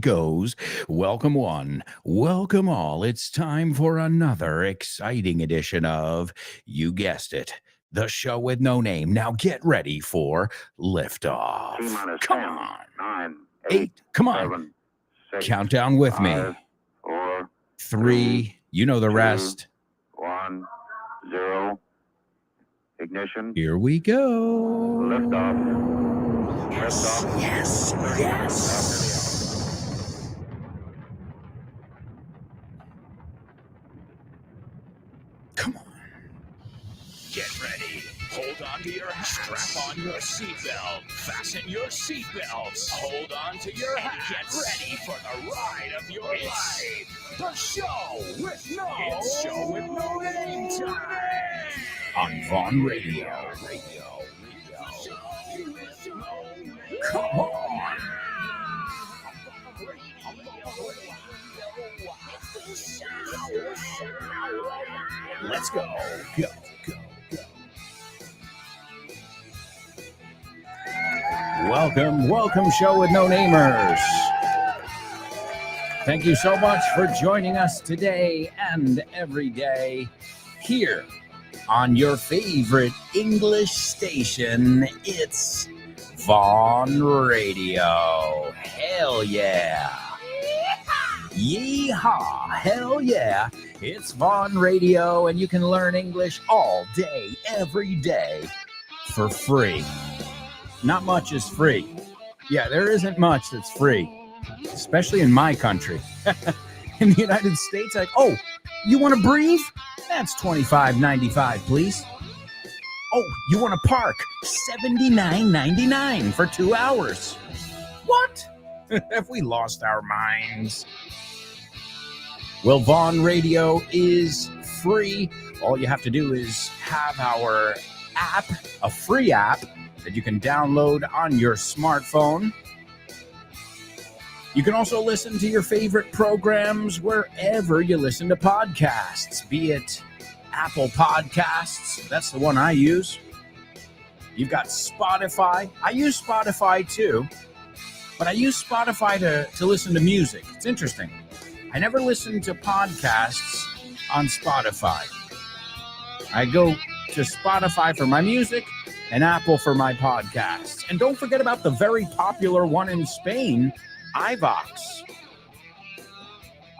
goes. Welcome one, welcome all. It's time for another exciting edition of, you guessed it, the show with no name. Now get ready for liftoff. Come 10, on. 9, 8, come on. 7, 6, Countdown with me. 5, 4, 3, you know the 2, rest. 1, 0. Ignition. Here we go. Liftoff. Yes, Liftoff. yes, yes. Come on. Get ready. Hold on to your hat. Strap on your seatbelt. Fasten your seatbelts. Hold on to your hat. Get ready for the ride of your life. The show with no name time. On Vaughn Radio. Come on. Let's go. Go. Welcome, show with no namers. Thank you so much for joining us today and every day here on your favorite English station. It's Vaughn Radio. Hell yeah. Yeehaw. Hell yeah. It's Vaughn Radio, and you can learn English all day, every day for free. Not much is free. Yeah, there isn't much that's free, especially in my country. In the United States, like, oh, you want to breathe? That's $25.95, please. Oh, you want to park? $79.99 for 2 hours. What? Have we lost our minds? Well, Vaughn Radio is free. All you have to do is have our app, a free app, that you can download on your smartphone. You can also listen to your favorite programs wherever you listen to podcasts, be it Apple Podcasts. That's the one I use. You've got Spotify. I use Spotify too, but I use Spotify to listen to music. It's interesting. I never listen to podcasts on Spotify. I go to Spotify for my music and Apple for my podcasts. And don't forget about the very popular one in Spain, iVox.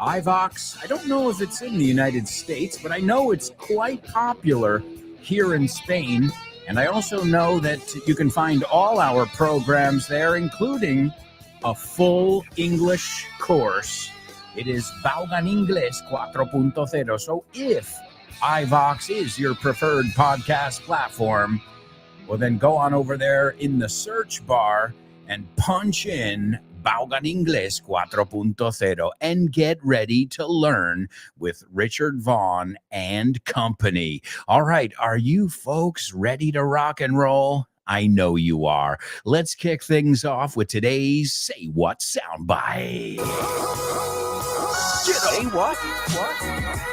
iVox, I don't know if it's in the United States, but I know it's quite popular here in Spain. And I also know that you can find all our programs there, including a full English course. It is Vaughan Inglés 4.0. So if iVox is your preferred podcast platform, well, then go on over there in the search bar and punch in Vaughan Inglés 4.0 and get ready to learn with Richard Vaughn and company. All right, are you folks ready to rock and roll? I know you are. Let's kick things off with today's Say What soundbite. Say what? What?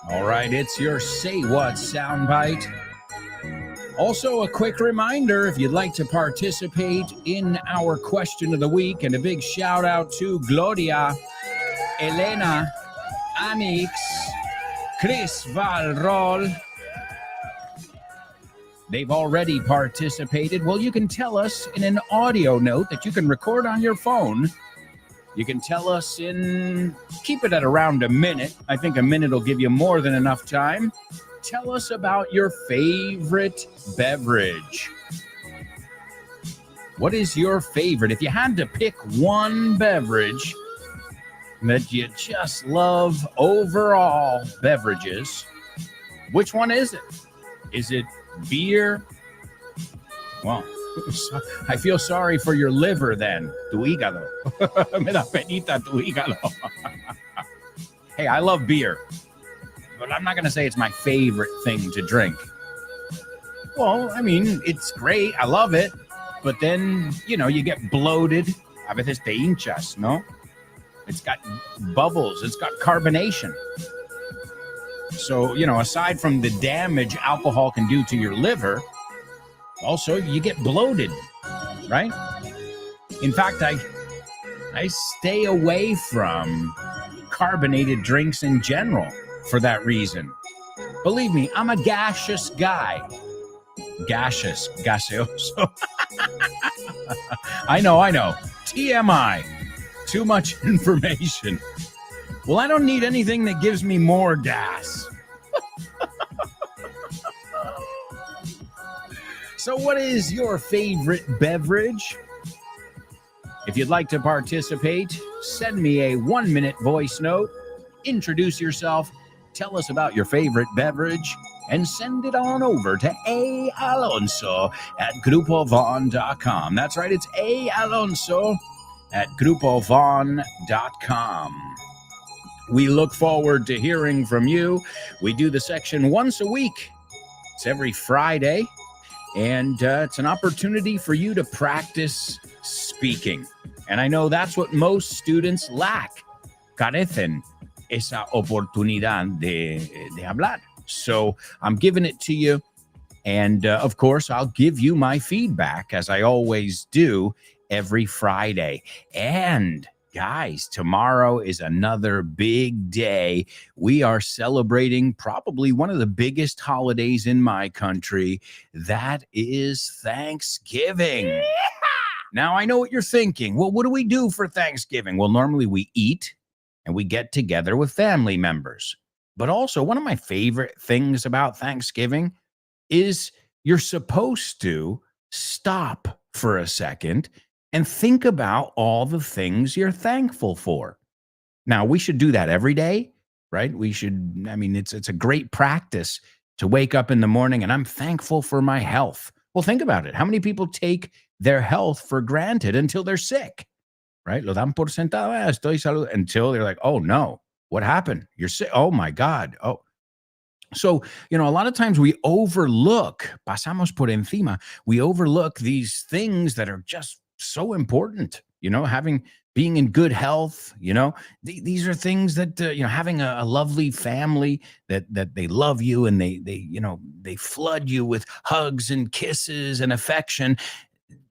All right, it's your Say What soundbite. Also, a quick reminder, if you'd like to participate in our question of the week, and a big shout out to Gloria, Elena, Anix, Chris Valrol. They've already participated. Well, you can tell us in an audio note that you can record on your phone. You can tell us keep it at around a minute. I think a minute will give you more than enough time. Tell us about your favorite beverage. What is your favorite? If you had to pick one beverage that you just love over all beverages, which one is it? Is it beer? Well, I feel sorry for your liver then. Tu hígado. Me da penita tu hígado. Hey, I love beer, but I'm not going to say it's my favorite thing to drink. Well, I mean, it's great. I love it. But then, you know, you get bloated. A veces te hinchas, no? It's got bubbles. It's got carbonation. So, you know, aside from the damage alcohol can do to your liver, also you get bloated, right? In fact, I stay away from carbonated drinks in general for that reason. Believe me, I'm a gaseous guy. Gaseous, gaseoso. I know. TMI. Too much information. Well, I don't need anything that gives me more gas. So what is your favorite beverage? If you'd like to participate, send me a 1-minute voice note. Introduce yourself. Tell us about your favorite beverage. And send it on over to A. Alonso at grupovon.com. That's right, it's A. Alonso at grupovon.com. We look forward to hearing from you. We do the section once a week. It's every Friday. And it's an opportunity for you to practice speaking. And I know that's what most students lack. Carecen esa oportunidad de hablar. So I'm giving it to you. And of course, I'll give you my feedback as I always do every Friday. And guys, tomorrow is another big day. We are celebrating probably one of the biggest holidays in my country. That is Thanksgiving. Yeah! Now, I know what you're thinking. Well, what do we do for Thanksgiving? Well, normally we eat and we get together with family members. But also, one of my favorite things about Thanksgiving is you're supposed to stop for a second and think about all the things you're thankful for. Now, we should do that every day, right? We should, I mean, it's a great practice to wake up in the morning and I'm thankful for my health. Well, think about it. How many people take their health for granted until they're sick, right? Lo dan por sentado, estoy salud, until they're like, oh no, what happened? You're sick. Oh my God. Oh. So, you know, a lot of times we overlook, pasamos por encima, we overlook these things that are just so important, you know, being in good health, you know, these are things that, you know, having a lovely family that they love you and they, you know, they flood you with hugs and kisses and affection.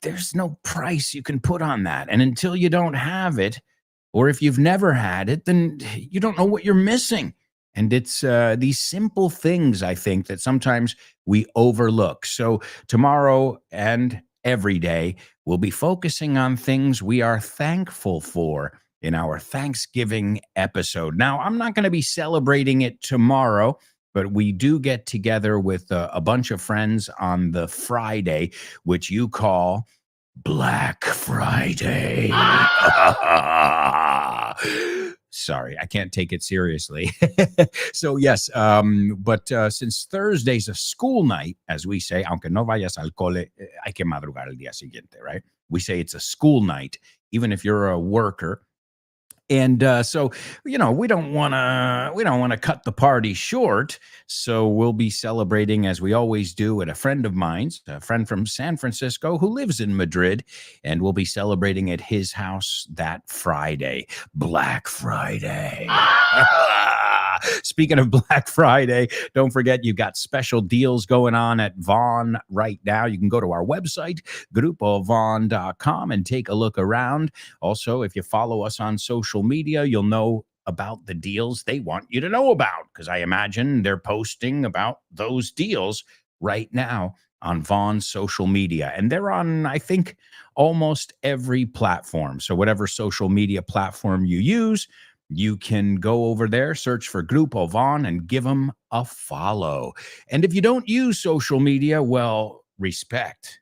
There's no price you can put on that. And until you don't have it, or if you've never had it, then you don't know what you're missing. And it's these simple things, I think, that sometimes we overlook. So tomorrow and every day, we'll be focusing on things we are thankful for in our Thanksgiving episode. Now, I'm not going to be celebrating it tomorrow, but we do get together with a bunch of friends on the Friday, which you call Black Friday. Sorry, I can't take it seriously. So yes, but since Thursday's a school night, as we say, aunque no vayas al cole, hay que madrugar el día siguiente, right? We say it's a school night, even if you're a worker. And so, you know, we don't want to cut the party short. So we'll be celebrating, as we always do, at a friend of mine's, a friend from San Francisco who lives in Madrid, and we'll be celebrating at his house that Friday, Black Friday. Speaking of Black Friday, don't forget you've got special deals going on at Vaughn right now. You can go to our website, grupovon.com, and take a look around. Also, if you follow us on social media, you'll know about the deals they want you to know about, because I imagine they're posting about those deals right now on Vaughn's social media. And they're on, I think, almost every platform. So whatever social media platform you use, you can go over there, search for Grupo Vaughn, and give them a follow. And if you don't use social media, well, respect.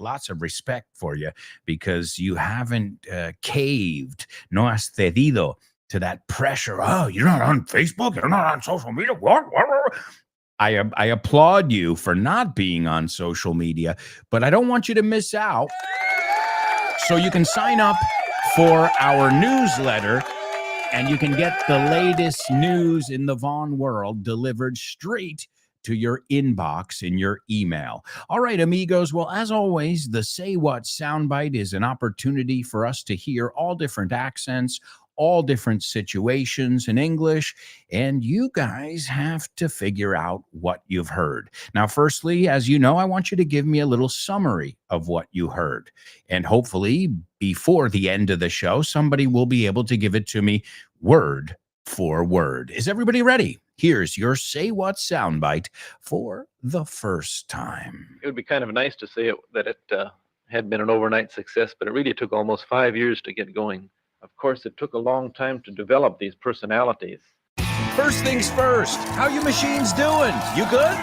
lots of respect for you because you haven't caved, no has cedido to that pressure. Oh, you're not on Facebook? You're not on social media? What? I applaud you for not being on social media, but I don't want you to miss out. So you can sign up for our newsletter and you can get the latest news in the Vaughn world delivered straight to your inbox in your email. All right, amigos. Well, as always, the Say What soundbite is an opportunity for us to hear all different accents, all different situations in English, and you guys have to figure out what you've heard. Now, firstly, as you know, I want you to give me a little summary of what you heard. And hopefully, before the end of the show, somebody will be able to give it to me word for word. Is everybody ready? Here's your Say What soundbite for the first time. It would be kind of nice to say that it had been an overnight success, but it really took almost 5 years to get going. Of course, it took a long time to develop these personalities. First things first, how you machines doing? You good?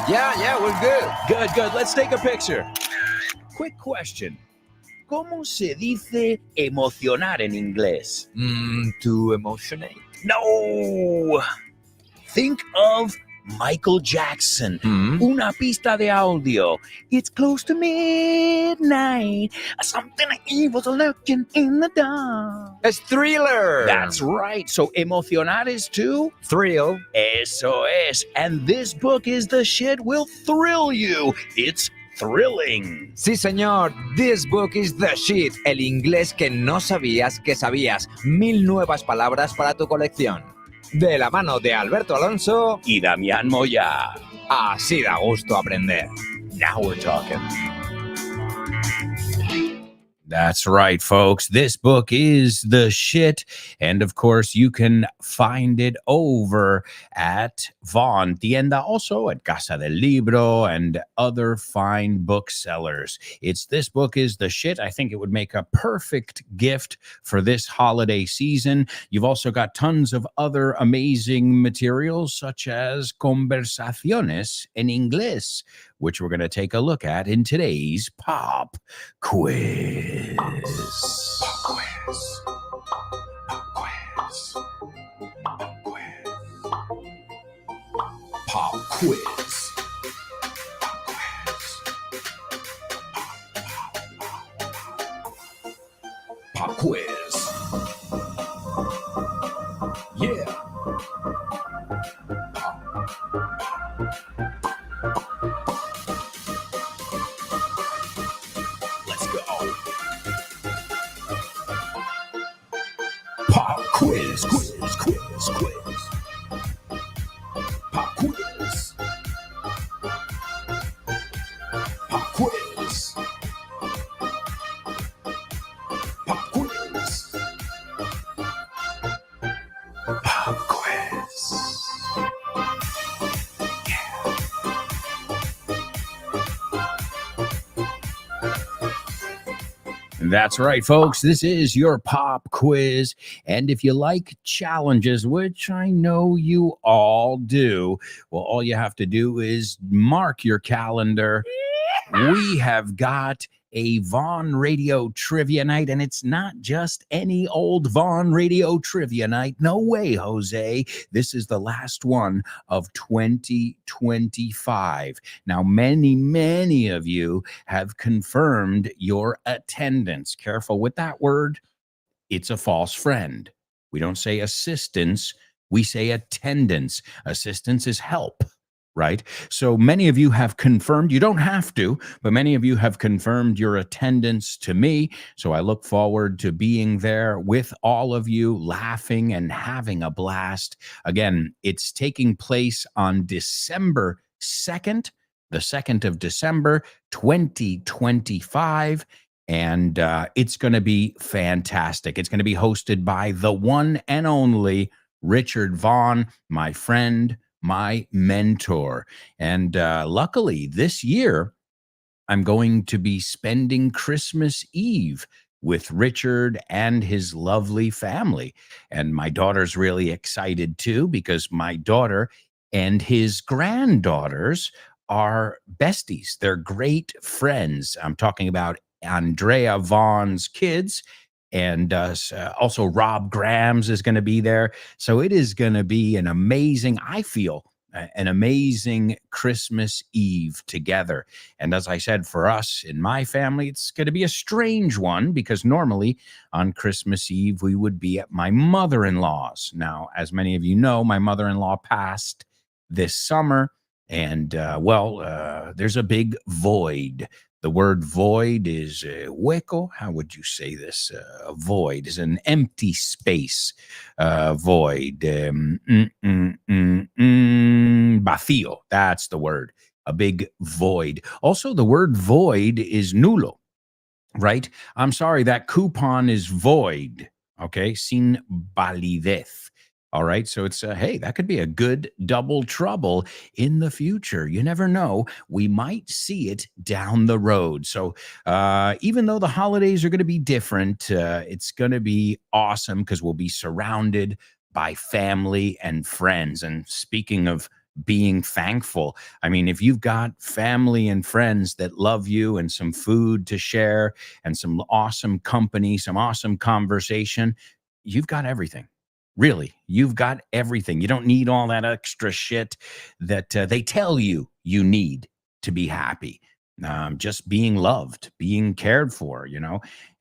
Yeah, we're good. Good. Let's take a picture. Quick question. ¿Cómo se dice emocionar en inglés? To emotionate. No. Think of Michael Jackson. Una pista de audio. It's close to midnight. Something evil's lurking in the dark. It's thriller. That's right. So emocionar is to thrill. Eso es. And this book is the shit will thrill you. It's thrilling. Sí, señor. This book is the shit. El inglés que no sabías que sabías. 1000 nuevas palabras para tu colección. De la mano de Alberto Alonso y Damián Moya. Así da gusto aprender. Now we're talking. That's right, folks. This book is the shit. And of course, you can find it over at Vaughn Tienda, also at Casa del Libro and other fine booksellers. This book is the shit. I think it would make a perfect gift for this holiday season. You've also got tons of other amazing materials, such as Conversaciones en Inglés, which we're going to take a look at in today's Pop Quiz. Pop Quiz. Pop Quiz. Pop Quiz. Pop Quiz. Pop Quiz. Yeah. Let's go. Pop quiz. Pop quiz. Pop quiz. Pop quiz. Pop quiz. That's right, folks. This is your pop quiz. And if you like challenges, which I know you all do, well, all you have to do is mark your calendar. We have got a Vaughn Radio Trivia Night, and it's not just any old Vaughn Radio Trivia Night. No way, Jose. This is the last one of 2025. Now, many of you have confirmed your attendance. Careful with that word. It's a false friend. We don't say assistance. We say attendance. Assistance is help. Right? So many of you have confirmed, you don't have to, but many of you have confirmed your attendance to me. So I look forward to being there with all of you, laughing and having a blast. Again, it's taking place on December 2nd, the 2nd of December, 2025. And it's going to be fantastic. It's going to be hosted by the one and only Richard Vaughn, my friend, my mentor. And luckily this year, I'm going to be spending Christmas Eve with Richard and his lovely family. And my daughter's really excited too, because my daughter and his granddaughters are besties. They're great friends. I'm talking about Andrea Vaughn's kids. And also Rob Grams is going to be there. So it is going to be an amazing, I feel, an amazing Christmas Eve together. And as I said, for us in my family, it's going to be a strange one because normally on Christmas Eve, we would be at my mother-in-law's. Now, as many of you know, my mother-in-law passed this summer. And there's a big void. The word void is hueco. How would you say this? Void is an empty space. Void. Vacío. That's the word. A big void. Also, the word void is nulo, right? I'm sorry, that coupon is void. Okay. Sin validez. All right. So it's, hey, that could be a good double trouble in the future. You never know. We might see it down the road. So even though the holidays are going to be different, it's going to be awesome because we'll be surrounded by family and friends. And speaking of being thankful, I mean, if you've got family and friends that love you and some food to share and some awesome company, some awesome conversation, you've got everything. Really, you've got everything. You don't need all that extra shit that they tell you need to be happy. Just being loved, being cared for,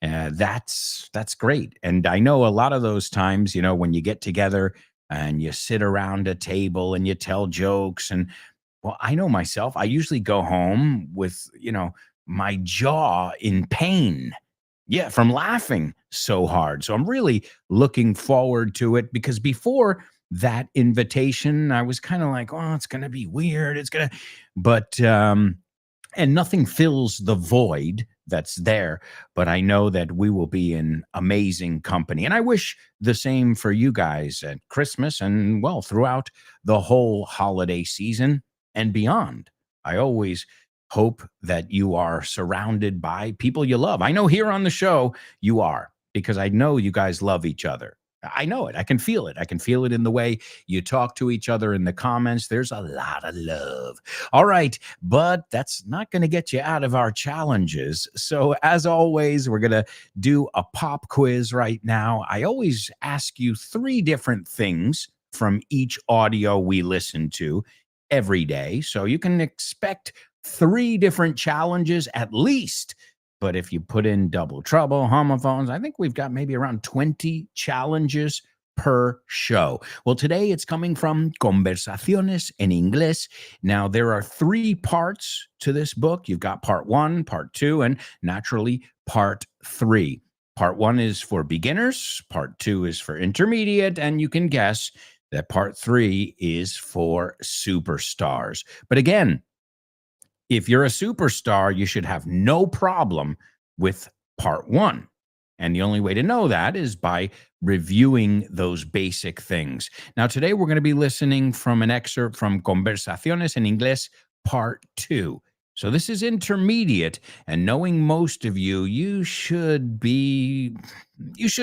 that's great. And I know a lot of those times, when you get together and you sit around a table and you tell jokes and, well, I know myself, I usually go home with, my jaw in pain. Yeah, from laughing so hard. So I'm really looking forward to it because before that invitation, I was kind of like, oh, it's going to be weird. And nothing fills the void that's there. But I know that we will be in amazing company. And I wish the same for you guys at Christmas and, well, throughout the whole holiday season and beyond. I always hope that you are surrounded by people you love. I know here on the show you are, because I know you guys love each other. I know it. I can feel it. I can feel it in the way you talk to each other in the comments. There's a lot of love. All right. But that's not going to get you out of our challenges. So as always, we're going to do a pop quiz right now. I always ask you 3 different things from each audio we listen to every day. So you can expect 3 different challenges at least. But if you put in double trouble, homophones, I think we've got maybe around 20 challenges per show. Well, today it's coming from Conversaciones en Inglés. Now, there are 3 parts to this book. You've got part 1, part 2, and naturally part 3. Part 1 is for beginners. Part 2 is for intermediate. And you can guess that part 3 is for superstars. But again, if you're a superstar, you should have no problem with part 1. And the only way to know that is by reviewing those basic things. Now, today we're going to be listening from an excerpt from Conversaciones en Inglés, part 2. So this is intermediate, and knowing most of you, you should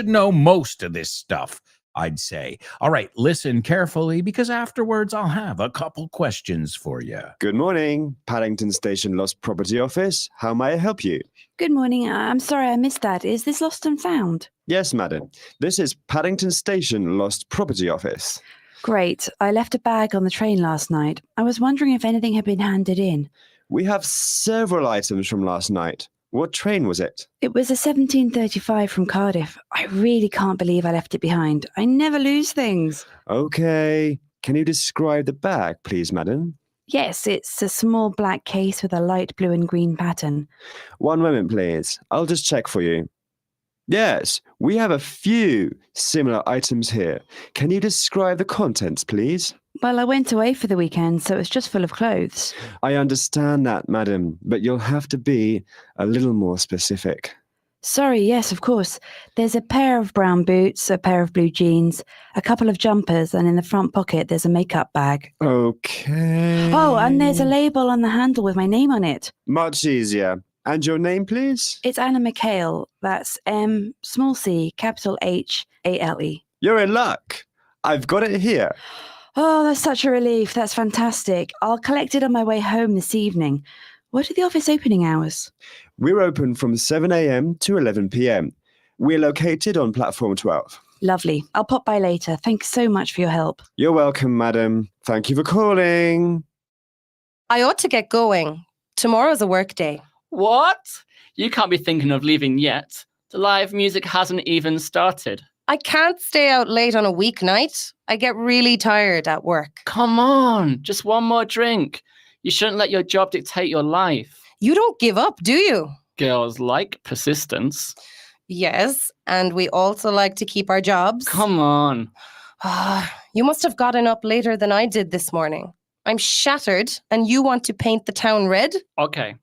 know most of this stuff, I'd say. All right, listen carefully, because afterwards I'll have a couple questions for you. Good morning, Paddington Station Lost Property Office. How may I help you? Good morning. I'm sorry I missed that. Is this lost and found? Yes, madam. This is Paddington Station Lost Property Office. Great. I left a bag on the train last night. I was wondering if anything had been handed in. We have several items from last night. What train was it? It was a 17:35 from Cardiff. I really can't believe I left it behind. I never lose things. Okay. Can you describe the bag, please, madam? Yes, it's a small black case with a light blue and green pattern. One moment, please. I'll just check for you. Yes, we have a few similar items here. Can you describe the contents, please? Well, I went away for the weekend, so it's just full of clothes. I understand that, madam, but you'll have to be a little more specific. Sorry, yes, of course. There's a pair of brown boots, a pair of blue jeans, a couple of jumpers, and in the front pocket there's a makeup bag. Okay. Oh, and there's a label on the handle with my name on it. Much easier. And your name, please? It's Anna McHale. That's M, small c, capital H, A-L-E. You're in luck. I've got it here. Oh, that's such a relief. That's fantastic. I'll collect it on my way home this evening. What are the office opening hours? We're open from 7 a.m. to 11 p.m. We're located on platform 12. Lovely. I'll pop by later. Thanks so much for your help. You're welcome, madam. Thank you for calling. I ought to get going. Tomorrow's a work day. What? You can't be thinking of leaving yet. The live music hasn't even started. I can't stay out late on a weeknight. I get really tired at work. Come on, just one more drink. You shouldn't let your job dictate your life. You don't give up, do you? Girls like persistence. Yes, and we also like to keep our jobs. Come on. You must have gotten up later than I did this morning. I'm shattered, and you want to paint the town red? Okay,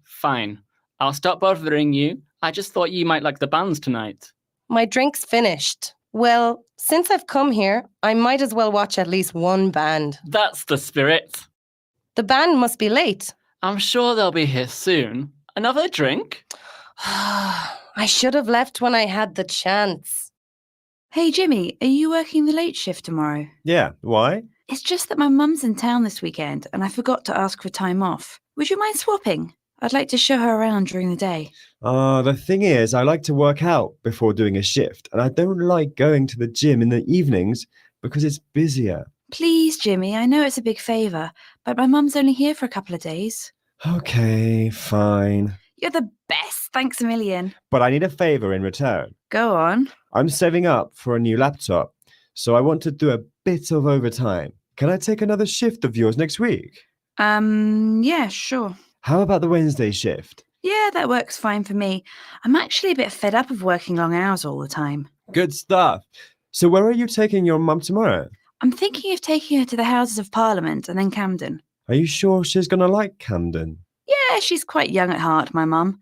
fine. I'll stop bothering you. I just thought you might like the bands tonight. My drink's finished. Well, since I've come here, I might as well watch at least one band. That's the spirit. The band must be late. I'm sure they'll be here soon. Another drink? I should have left when I had the chance. Hey, Jimmy, are you working the late shift tomorrow? Yeah, why? It's just that my mum's in town this weekend and I forgot to ask for time off. Would you mind swapping? I'd like to show her around during the day. The thing is, I like to work out before doing a shift, and I don't like going to the gym in the evenings because it's busier. Please, Jimmy, I know it's a big favour, but my mum's only here for a couple of days. Okay, fine. You're the best, thanks a million. But I need a favor in return. Go on. I'm saving up for a new laptop, so I want to do a bit of overtime. Can I take another shift of yours next week? Yeah, sure. How about the Wednesday shift? Yeah, that works fine for me. I'm actually a bit fed up of working long hours all the time. Good stuff. So where are you taking your mum tomorrow? I'm thinking of taking her to the Houses of Parliament and then Camden. Are you sure she's going to like Camden? Yeah, she's quite young at heart, my mum.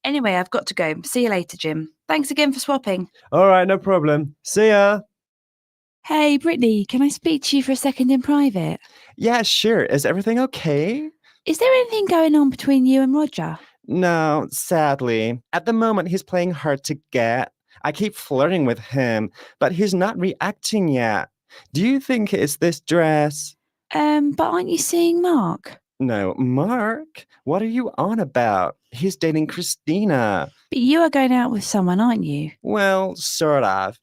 Anyway, I've got to go. See you later, Jim. Thanks again for swapping. All right, no problem. See ya. Hey, Brittany, can I speak to you for a second in private? Yeah, sure. Is everything okay? Is there anything going on between you and Roger? No, sadly. At the moment, he's playing hard to get. I keep flirting with him, but he's not reacting yet. Do you think it's this dress? But aren't you seeing Mark? No, Mark? What are you on about? He's dating Christina. But you are going out with someone, aren't you? Well, sort of.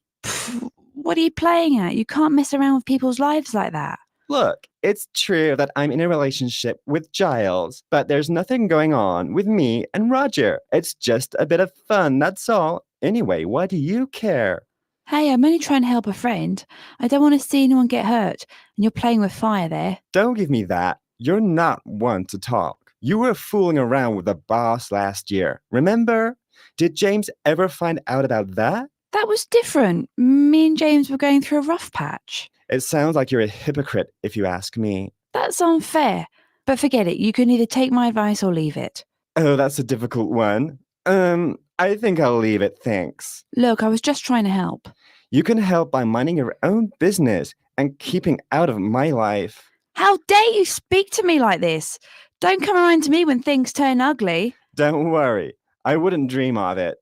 What are you playing at? You can't mess around with people's lives like that. Look, it's true that I'm in a relationship with Giles, but there's nothing going on with me and Roger. It's just a bit of fun, that's all. Anyway, why do you care? Hey, I'm only trying to help a friend. I don't want to see anyone get hurt, and you're playing with fire there. Don't give me that. You're not one to talk. You were fooling around with the boss last year, remember? Did James ever find out about that? That was different. Me and James were going through a rough patch. It sounds like you're a hypocrite, if you ask me. That's unfair. But forget it. You can either take my advice or leave it. Oh, that's a difficult one. I think I'll leave it, thanks. Look, I was just trying to help. You can help by minding your own business and keeping out of my life. How dare you speak to me like this? Don't come around to me when things turn ugly. Don't worry. I wouldn't dream of it.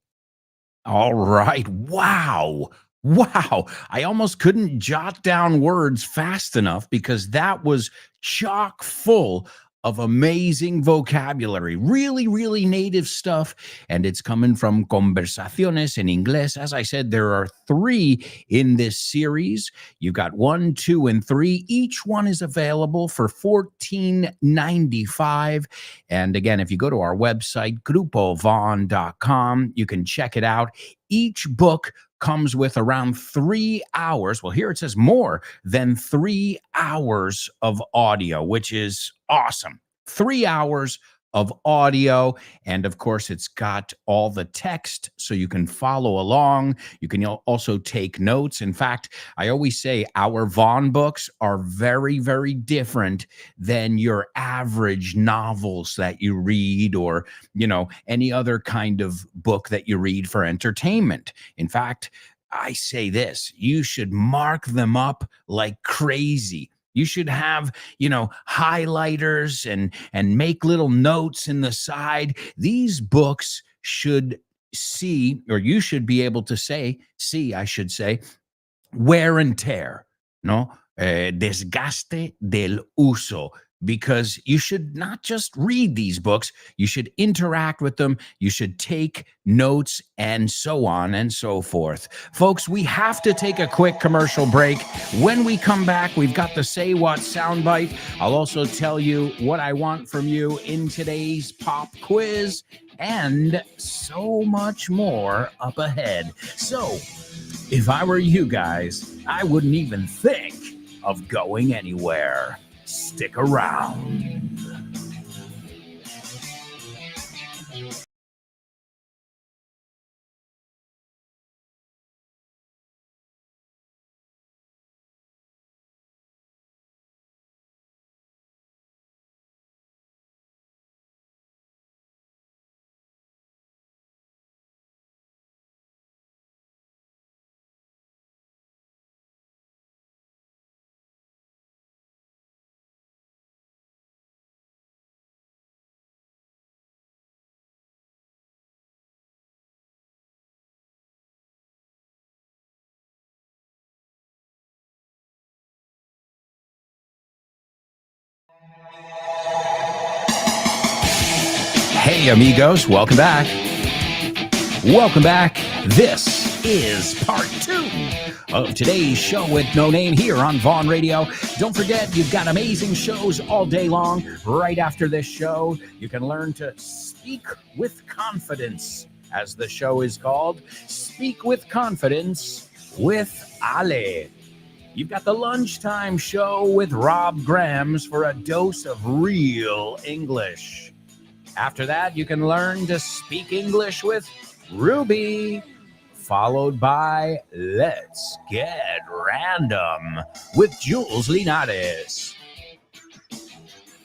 All right. Wow. I almost couldn't jot down words fast enough because that was chock full of amazing vocabulary, really native stuff. And it's coming from Conversaciones en Inglés. As I said, there are 3 in this series. You've got 1, 2, and 3. Each one is available for $14.95. And again, if you go to our website, grupovon.com, you can check it out. Each book comes with around 3 hours. Well, here it says more than 3 hours of audio, which is awesome. 3 hours of audio. And of course, it's got all the text so you can follow along. You can also take notes. In fact, I always say our Vaughn books are very different than your average novels that you read or, any other kind of book that you read for entertainment. In fact, I say this, you should mark them up like crazy. You should have, highlighters and make little notes in the side. These books should see, or you should be able to see, I should say, wear and tear. No, desgaste del uso, because you should not just read these books, you should interact with them, you should take notes, and so on and so forth. Folks, we have to take a quick commercial break. When we come back, we've got the Say What soundbite. I'll also tell you what I want from you in today's pop quiz, and so much more up ahead. So, if I were you guys, I wouldn't even think of going anywhere. Stick around. Hey, amigos, welcome back. Welcome back. This is part 2 of today's show with No Name here on Vaughn Radio. Don't forget, you've got amazing shows all day long. Right after this show, you can learn to speak with confidence, as the show is called. Speak with Confidence with Ale. You've got the lunchtime show with Rob Grams for a dose of real English. After that, you can learn to speak English with Ruby, followed by Let's Get Random with Jules Linares.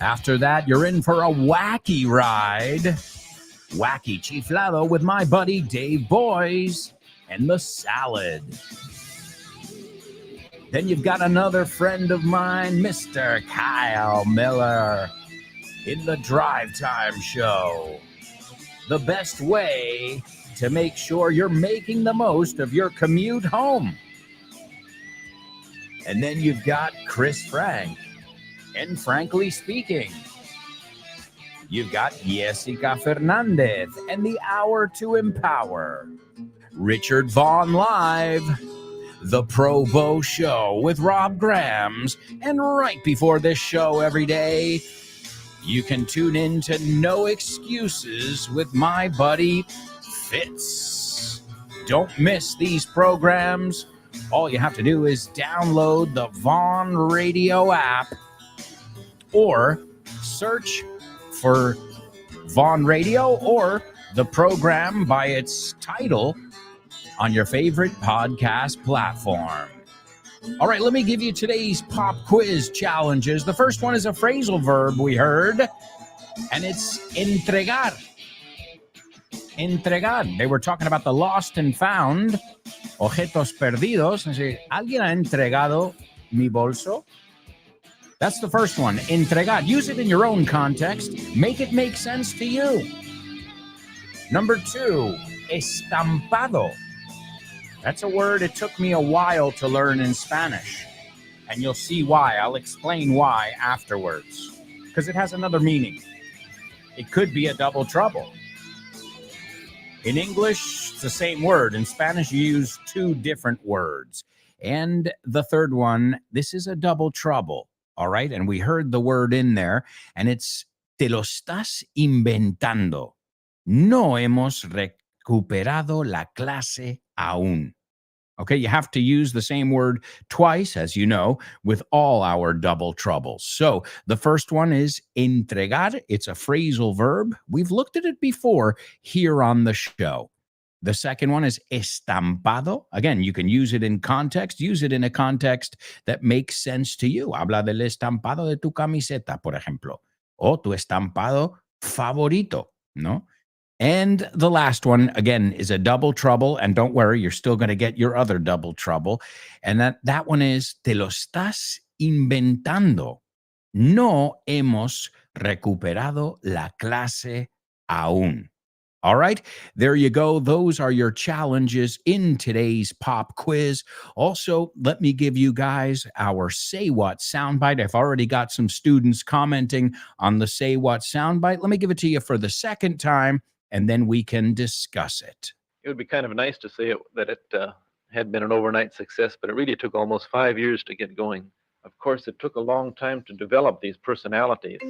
After that, you're in for a wacky ride. Wacky Chiflado with my buddy Dave Boys and the Salad. Then you've got another friend of mine, Mr. Kyle Miller, in the Drive Time Show. The best way to make sure you're making the most of your commute home. And then you've got Chris Frank, and Frankly Speaking. You've got Jessica Fernandez and the Hour to Empower. Richard Vaughn Live, the Pro Bow Show with Rob Grams. And right before this show every day, you can tune in to No Excuses with my buddy Fitz. Don't miss these programs. All you have to do is download the Vaughn Radio app or search for Vaughn Radio or the program by its title on your favorite podcast platform. All right, let me give you today's pop quiz challenges. The first one is a phrasal verb we heard, and it's entregar. Entregar. They were talking about the lost and found, objetos perdidos. ¿Alguien ha entregado mi bolso? That's the first one, entregar. Use it in your own context. Make it make sense to you. Number 2, estampado. That's a word it took me a while to learn in Spanish. And you'll see why. I'll explain why afterwards. Because it has another meaning. It could be a double trouble. In English, it's the same word. In Spanish, you use 2 different words. And the third one, this is a double trouble. All right? And we heard the word in there. And it's, te lo estás inventando. No hemos recuperado la clase aún. Okay, you have to use the same word twice, as you know, with all our double troubles. So the first one is entregar. It's a phrasal verb. We've looked at it before here on the show. The second one is estampado. Again, you can use it in context. Use it in a context that makes sense to you. Habla del estampado de tu camiseta, por ejemplo. O tu estampado favorito, ¿no? And the last one, again, is a double trouble. And don't worry, you're still going to get your other double trouble. And that one is, te lo estás inventando. No hemos recuperado la clase aún. All right, there you go. Those are your challenges in today's pop quiz. Also, let me give you guys our Say What soundbite. I've already got some students commenting on the Say What soundbite. Let me give it to you for the second time, and then we can discuss it. It would be kind of nice to say that it had been an overnight success, but it really took almost 5 years to get going. Of course, it took a long time to develop these personalities.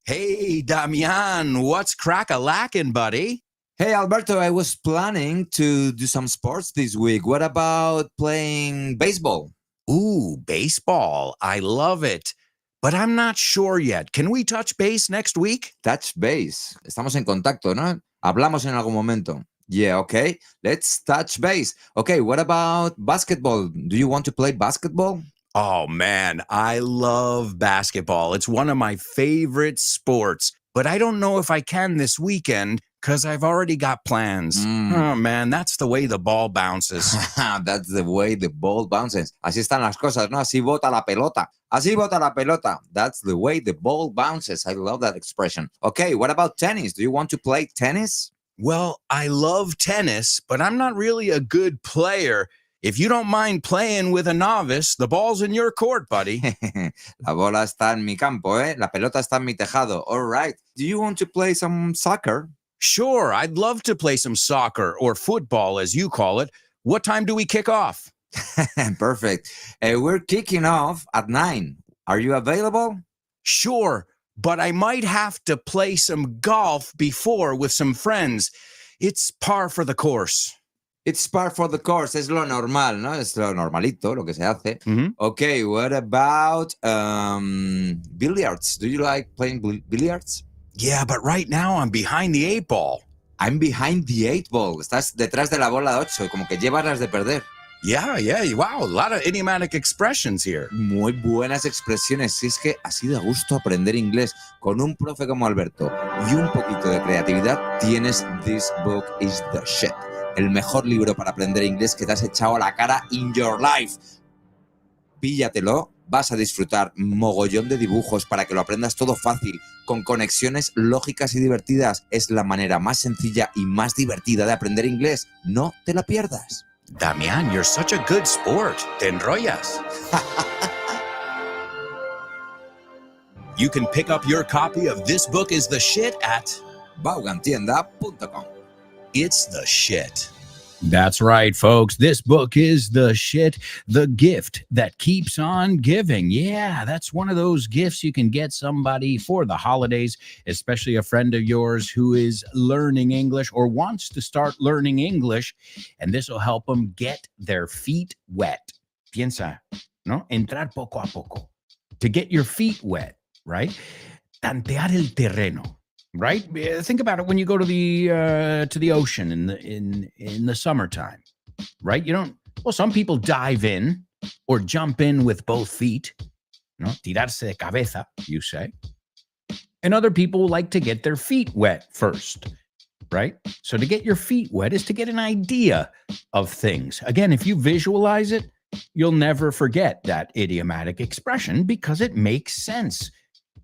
Hey, Damian, what's crack-a-lackin', buddy? Hey, Alberto, I was planning to do some sports this week. What about playing baseball? Ooh, baseball. I love it. But I'm not sure yet. Can we touch base next week? Touch base. Estamos en contacto, ¿no? Hablamos en algún momento. Yeah, okay. Let's touch base. Okay, what about basketball? Do you want to play basketball? Oh, man, I love basketball. It's one of my favorite sports. But I don't know if I can this weekend because I've already got plans. Oh, man, that's the way the ball bounces. That's the way the ball bounces. Así están las cosas, ¿no? Así bota la pelota. Así bota la pelota. That's the way the ball bounces. I love that expression. Okay, what about tennis? Do you want to play tennis? Well, I love tennis, but I'm not really a good player. If you don't mind playing with a novice, the ball's in your court, buddy. La bola está en mi campo, ¿eh? La pelota está en mi tejado. All right. Do you want to play some soccer? Sure, I'd love to play some soccer or football, as you call it. What time do we kick off? Perfect. We're kicking off at 9. Are you available? Sure, but I might have to play some golf before with some friends. It's par for the course. It's par for the course. Es lo normal, ¿no? Es lo normalito, lo que se hace. Okay, what about billiards? Do you like playing billiards? Yeah, but right now I'm behind the 8 ball. I'm behind the 8 ball. Estás detrás de la bola 8, como que llevas las de perder. Yeah, wow, a lot of idiomatic expressions here. Muy buenas expresiones. Si es que así da gusto aprender inglés con un profe como Alberto y un poquito de creatividad, tienes This Book is the Shit. El mejor libro para aprender inglés que te has echado a la cara in your life. Píllatelo, vas a disfrutar mogollón de dibujos para que lo aprendas todo fácil, con conexiones lógicas y divertidas. Es la manera más sencilla y más divertida de aprender inglés. No te la pierdas. Damian, you're such a good sport. Te enrollas. You can pick up your copy of This Book is the Shit at baugantienda.com. It's the shit. That's right, folks. This book is the shit, the gift that keeps on giving. Yeah, that's one of those gifts you can get somebody for the holidays, especially a friend of yours who is learning English or wants to start learning English, and this will help them get their feet wet. Piensa, ¿no? Entrar poco a poco. To get your feet wet, right? Tantear el terreno. Right? Think about it when you go to the ocean in the summertime, right? You don't. Well, some people dive in or jump in with both feet, no, tirarse de cabeza, you say, and other people like to get their feet wet first, right? So to get your feet wet is to get an idea of things. Again, if you visualize it, you'll never forget that idiomatic expression because it makes sense.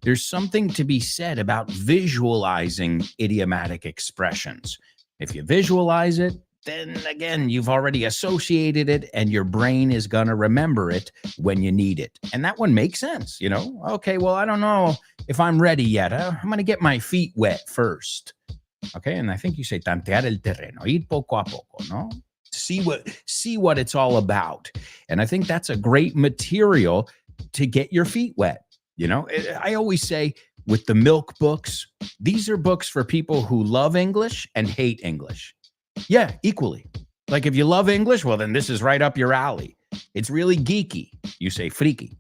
There's something to be said about visualizing idiomatic expressions. If you visualize it, then again, you've already associated it and your brain is going to remember it when you need it. And that one makes sense, you know? Okay, well, I don't know if I'm ready yet. I'm going to get my feet wet first. Okay, and I think you say tantear el terreno, ir poco a poco, no? See what it's all about. And I think that's a great material to get your feet wet. You know, I always say with the milk books, these are books for people who love English and hate English. Yeah, equally. Like if you love English, well, then this is right up your alley. It's really geeky. You say freaky.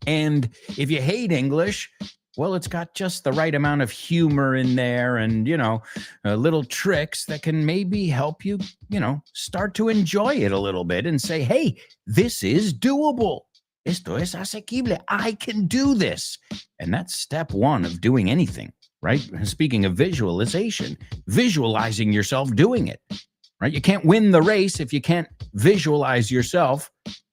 And if you hate English, well, it's got just the right amount of humor in there and, you know, little tricks that can maybe help you, you know, start to enjoy it a little bit and say, hey, this is doable. Esto es asequible. I can do this. And that's step one of doing anything, right? Speaking of visualization, visualizing yourself doing it, right? You can't win the race if you can't visualize yourself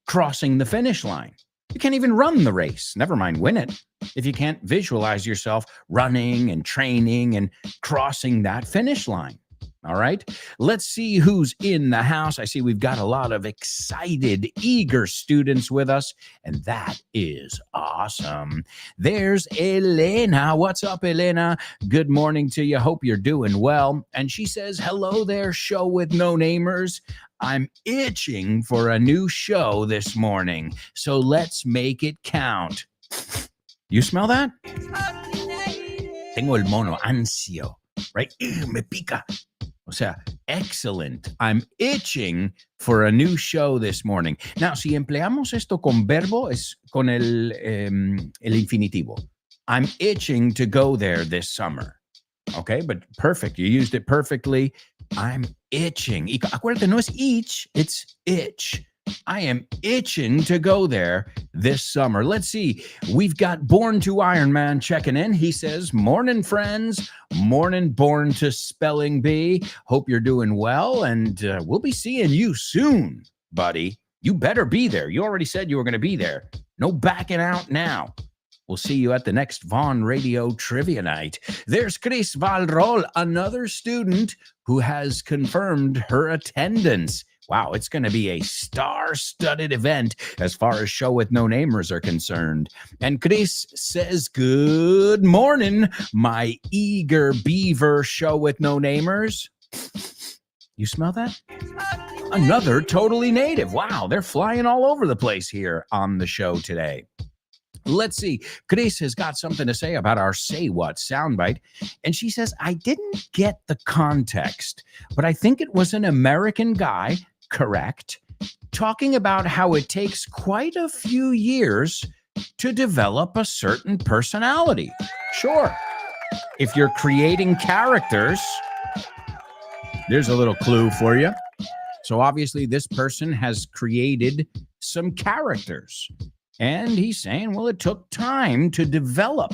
crossing the finish line. You can't even run the race, never mind win it, if you can't visualize yourself running and training and crossing that finish line. All right, let's see who's in the house. I see we've got a lot of excited, eager students with us, and that is awesome. There's Elena. What's up, Elena? Good morning to you. Hope you're doing well. And she says, hello there, show with no namers. I'm itching for a new show this morning, so let's make it count. You smell that? Tengo el mono ansio, right? Me pica. O sea, excellent. I'm itching for a new show this morning. Now, si empleamos esto con verbo, es con el infinitivo. I'm itching to go there this summer. Okay, but perfect. You used it perfectly. I'm itching. Y acuérdate, no es itch, it's itch. I am itching to go there this summer. Let's see. We've got Born to Iron Man checking in. He says, morning, friends. Morning, Born to Spelling Bee. Hope you're doing well, and we'll be seeing you soon, buddy. You better be there. You already said you were going to be there. No backing out now. We'll see you at the next Vaughn Radio Trivia Night. There's Chris Valrol, another student who has confirmed her attendance. Wow, it's going to be a star-studded event as far as Show with No Namers are concerned. And Chris says, good morning, my eager beaver Show with No Namers. You smell that? Another totally native. Wow, they're flying all over the place here on the show today. Let's see. Chris has got something to say about our Say What soundbite. And she says, I didn't get the context, but I think it was an American guy, correct, talking about how it takes quite a few years to develop a certain personality. Sure. If you're creating characters, there's a little clue for you. So obviously this person has created some characters. And he's saying, well, it took time to develop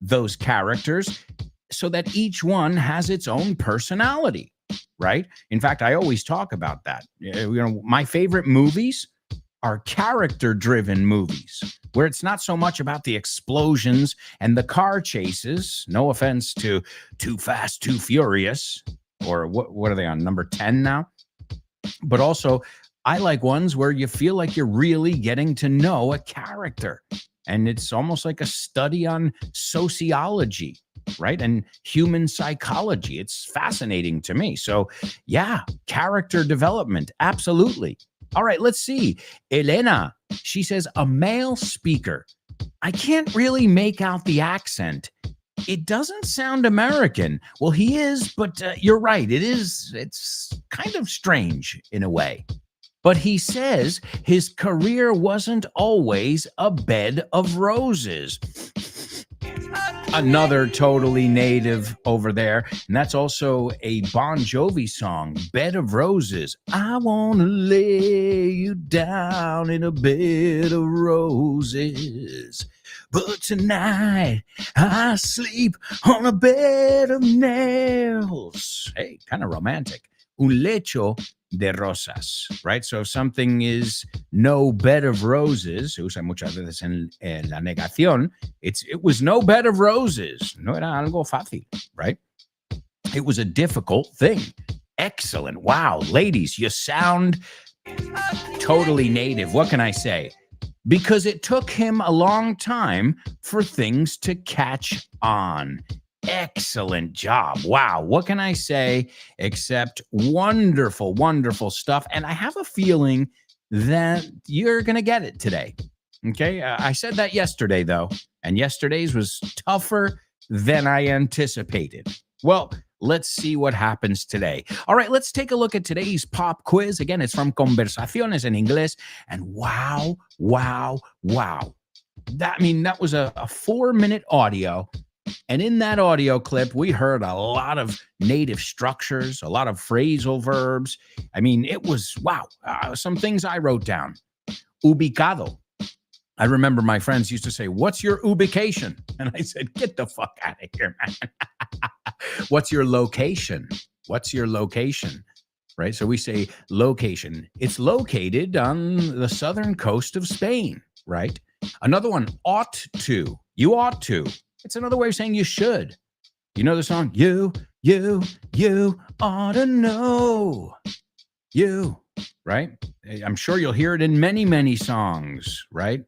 those characters so that each one has its own personality, right? In fact, I always talk about that. You know, my favorite movies are character-driven movies where it's not so much about the explosions and the car chases. No offense to Too Fast, Too Furious, or what are they on, number 10 now? But also, I like ones where you feel like you're really getting to know a character. And it's almost like a study on sociology, right? And human psychology. It's fascinating to me. So yeah, character development. Absolutely. All right, let's see. Elena, she says, a male speaker. I can't really make out the accent. It doesn't sound American. Well, he is, but you're right. It is. It's kind of strange in a way. But he says his career wasn't always a bed of roses. Another totally native over there. And that's also a Bon Jovi song, Bed of Roses. I want to lay you down in a bed of roses. But tonight I sleep on a bed of nails. Hey, kind of romantic. Un lecho de rosas, right? So if something is no bed of roses, se usa muchas veces en la negación, it was no bed of roses. No era algo fácil, right? It was a difficult thing. Excellent. Wow. Ladies, you sound totally native. What can I say? Because it took him a long time for things to catch on. Excellent job. Wow. What can I say except wonderful, wonderful stuff. And I have a feeling that you're going to get it today. Okay. I said that yesterday, though, and yesterday's was tougher than I anticipated. Well, let's see what happens today. All right, let's take a look at today's pop quiz. Again, it's from Conversaciones en Inglés. And wow. That was a 4-minute audio. And in that audio clip, we heard a lot of native structures, a lot of phrasal verbs. I mean, it was, wow, some things I wrote down. Ubicado. I remember my friends used to say, what's your ubication? And I said, get the fuck out of here, man. What's your location? What's your location? right? So we say location. It's located on the southern coast of Spain, right? Another one, ought to. You ought to. It's another way of saying you should. You know the song? You ought to know. You, right? I'm sure you'll hear it in many, many songs, right?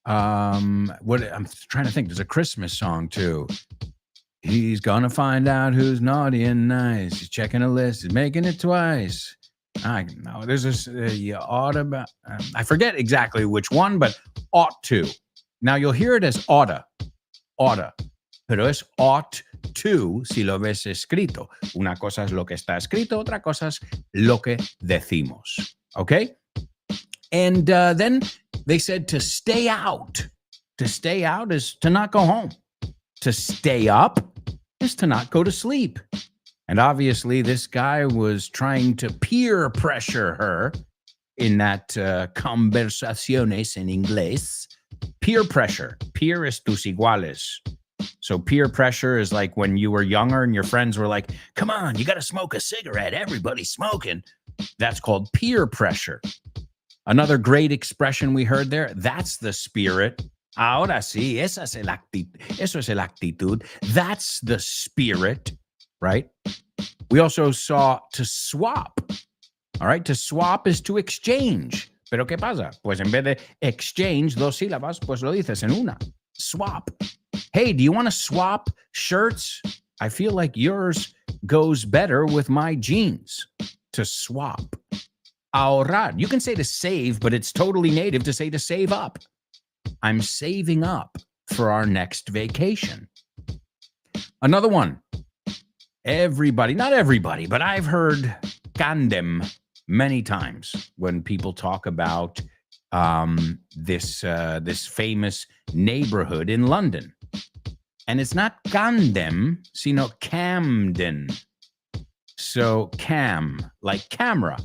What I'm trying to think. There's a Christmas song too. He's gonna find out who's naughty and nice. He's checking a list. He's making it twice. I know there's this. You ought to. I forget exactly which one, but ought to. Now you'll hear it as oughta, pero es ought to si lo ves escrito. Una cosa es lo que está escrito, otra cosa es lo que decimos. Okay, and then they said to stay out. To stay out is to not go home. To stay up is to not go to sleep. And obviously, this guy was trying to peer pressure her in that conversaciones en inglés. Peer pressure. Peer es tus iguales. So peer pressure is like when you were younger and your friends were like, come on, you got to smoke a cigarette. Everybody's smoking. That's called peer pressure. Another great expression we heard there, that's the spirit. Ahora sí, eso es el actitud. That's the spirit, right? We also saw to swap. All right, to swap is to exchange. Pero ¿qué pasa? Pues en vez de exchange, dos sílabas, pues lo dices en una. Swap. Hey, do you want to swap shirts? I feel like yours goes better with my jeans. To swap. Ahorrar. You can say to save, but it's totally native to say to save up. I'm saving up for our next vacation. Another one. Everybody, not everybody, but I've heard Candem many times when people talk about this famous neighborhood in London. And it's not Candem, sino Camden. So Cam, like camera,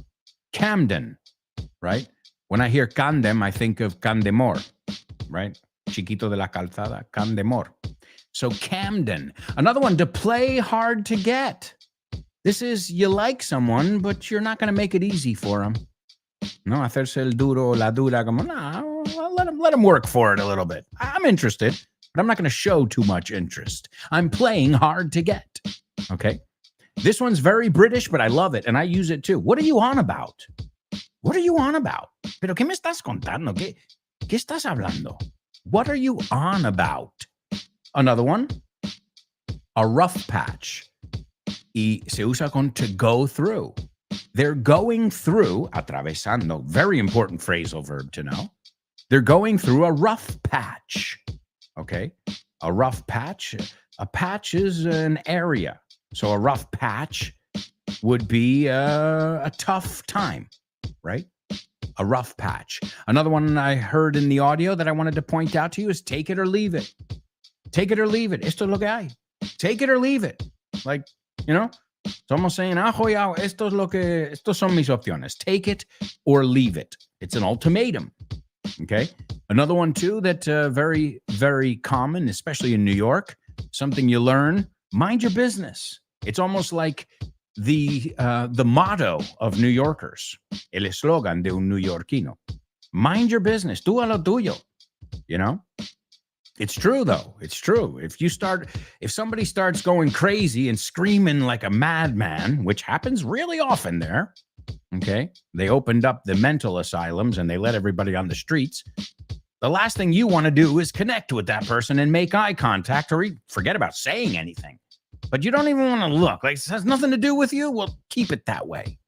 Camden, right? When I hear Candem, I think of Candemore, right? Chiquito de la Calzada, Candemore. So Camden. Another one, to play hard to get. This is you like someone, but you're not going to make it easy for them. No, hacerse el duro, la dura, como, no, let him work for it a little bit. I'm interested, but I'm not going to show too much interest. I'm playing hard to get. Okay? This one's very British, but I love it, and I use it too. What are you on about? What are you on about? Pero ¿qué me estás contando? ¿Qué estás hablando? What are you on about? Another one, a rough patch. Y se usa con to go through. They're going through, atravesando, very important phrasal verb to know. They're going through a rough patch. Okay? A rough patch. A patch is an area. So a rough patch would be a tough time, right? A rough patch. Another one I heard in the audio that I wanted to point out to you is take it or leave it. Take it or leave it. Esto es lo que hay. Take it or leave it. Like, you know, somos saying, estos son mis opciones. Take it or leave it. It's an ultimatum. Okay. Another one too that very, very common, especially in New York, something you learn, mind your business. It's almost like the motto of New Yorkers, el eslogan de un neoyorquino. Mind your business. Tú a lo tuyo. You know? It's true, though. It's true. If somebody starts going crazy and screaming like a madman, which happens really often there, okay? They opened up the mental asylums and they let everybody on the streets. The last thing you want to do is connect with that person and make eye contact or forget about saying anything. But you don't even want to look. Like, it has nothing to do with you? Well, keep it that way.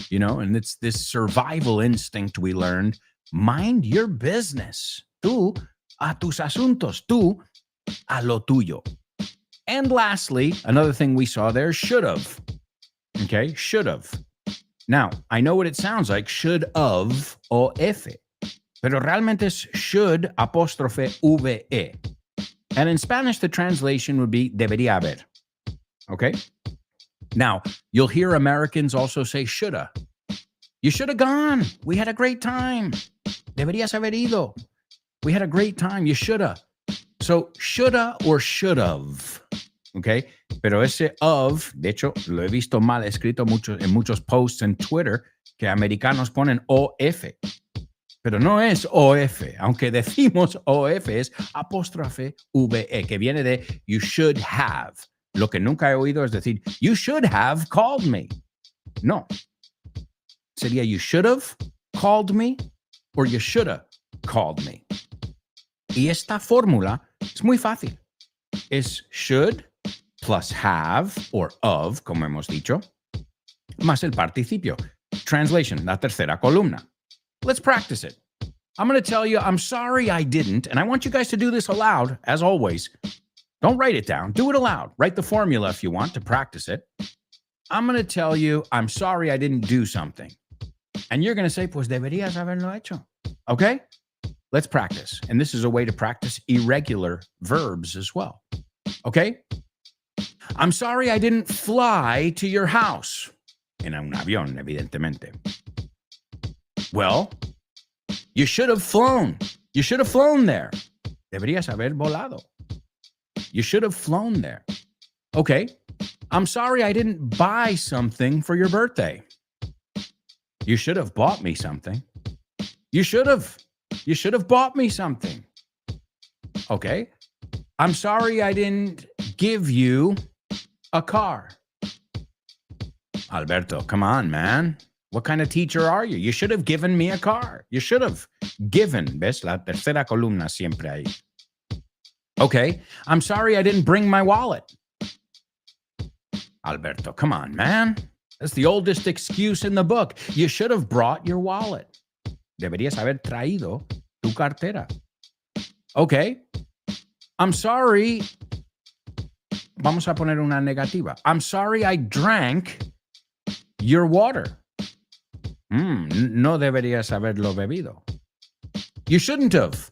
You know, and it's this survival instinct we learned. Mind your business. Tú a tus asuntos, tú a lo tuyo. And lastly, another thing we saw there, should have. Okay, should have. Now, I know what it sounds like, should of o F, pero realmente es should apóstrofe VE. And in Spanish, the translation would be debería haber. Okay? Now, you'll hear Americans also say shoulda. You should have gone. We had a great time. Deberías haber ido. We had a great time. You shoulda. So shoulda or should have. Okay, pero ese of, de hecho, lo he visto mal escrito en muchos posts en Twitter que americanos ponen OF, pero no es OF, aunque decimos OF, es apóstrofe VE, que viene de you should have. Lo que nunca he oído es decir, you should have called me. No. Sería you should have called me or you should have called me. Y esta fórmula es muy fácil. Es should plus have or of, como hemos dicho, más el participio. Translation, la tercera columna. Let's practice it. I'm going to tell you, I'm sorry I didn't, and I want you guys to do this aloud, as always. Don't write it down. Do it aloud. Write the formula if you want to practice it. I'm going to tell you, I'm sorry I didn't do something. And you're going to say, pues deberías haberlo hecho. Okay? Let's practice. And this is a way to practice irregular verbs as well. Okay? I'm sorry I didn't fly to your house. En un avión, evidentemente. Well, you should have flown. You should have flown there. Deberías haber volado. You should have flown there. Okay. I'm sorry I didn't buy something for your birthday. You should have bought me something. You should have. You should have bought me something. Okay. I'm sorry I didn't give you a car. Alberto, come on, man. What kind of teacher are you? You should have given me a car. You should have given. ¿Ves? La tercera columna siempre ahí. Okay. I'm sorry I didn't bring my wallet. Alberto, come on, man. That's the oldest excuse in the book. You should have brought your wallet. Deberías haber traído tu cartera. Okay. I'm sorry. Vamos a poner una negativa. I'm sorry I drank your water. No deberías haberlo bebido. You shouldn't have.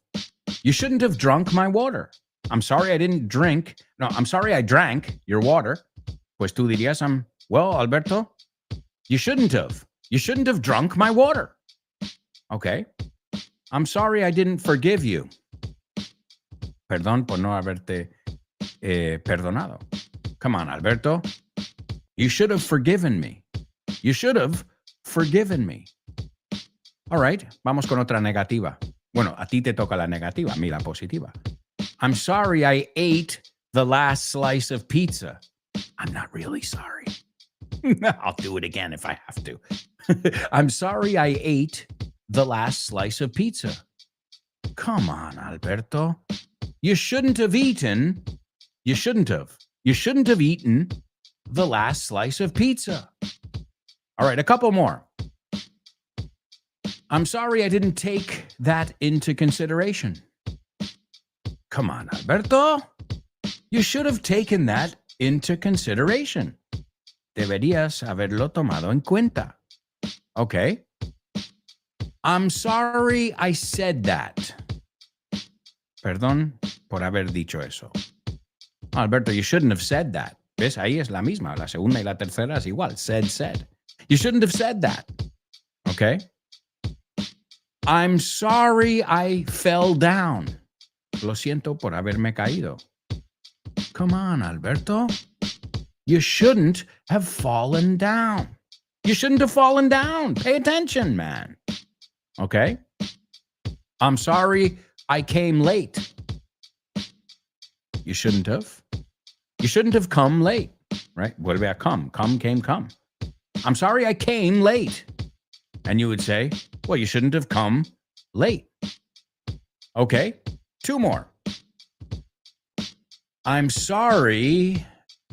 You shouldn't have drunk my water. I'm sorry I didn't drink. No, I'm sorry I drank your water. Pues tú dirías, well, Alberto, you shouldn't have. You shouldn't have drunk my water. Okay. I'm sorry I didn't forgive you. Perdón por no haberte perdonado. Come on, Alberto. You should have forgiven me. You should have forgiven me. All right, vamos con otra negativa. Bueno, a ti te toca la negativa, a mí la positiva. I'm sorry I ate the last slice of pizza. I'm not really sorry. I'll do it again if I have to. I'm sorry I ate the last slice of pizza. Come on, Alberto. You shouldn't have eaten. You shouldn't have. You shouldn't have eaten the last slice of pizza. All right, a couple more. I'm sorry I didn't take that into consideration. Come on, Alberto. You should have taken that into consideration. Deberías haberlo tomado en cuenta. Okay. I'm sorry I said that. Perdón por haber dicho eso. Alberto, you shouldn't have said that. ¿Ves? Ahí es la misma. La segunda y la tercera es igual. Said. You shouldn't have said that. Okay? I'm sorry I fell down. Lo siento por haberme caído. Come on, Alberto. You shouldn't have fallen down. You shouldn't have fallen down. Pay attention, man. Okay? I'm sorry I came late. You shouldn't have. You shouldn't have come late, right? What about come? Come, came, come. I'm sorry I came late. And you would say, well, you shouldn't have come late. Okay, two more. I'm sorry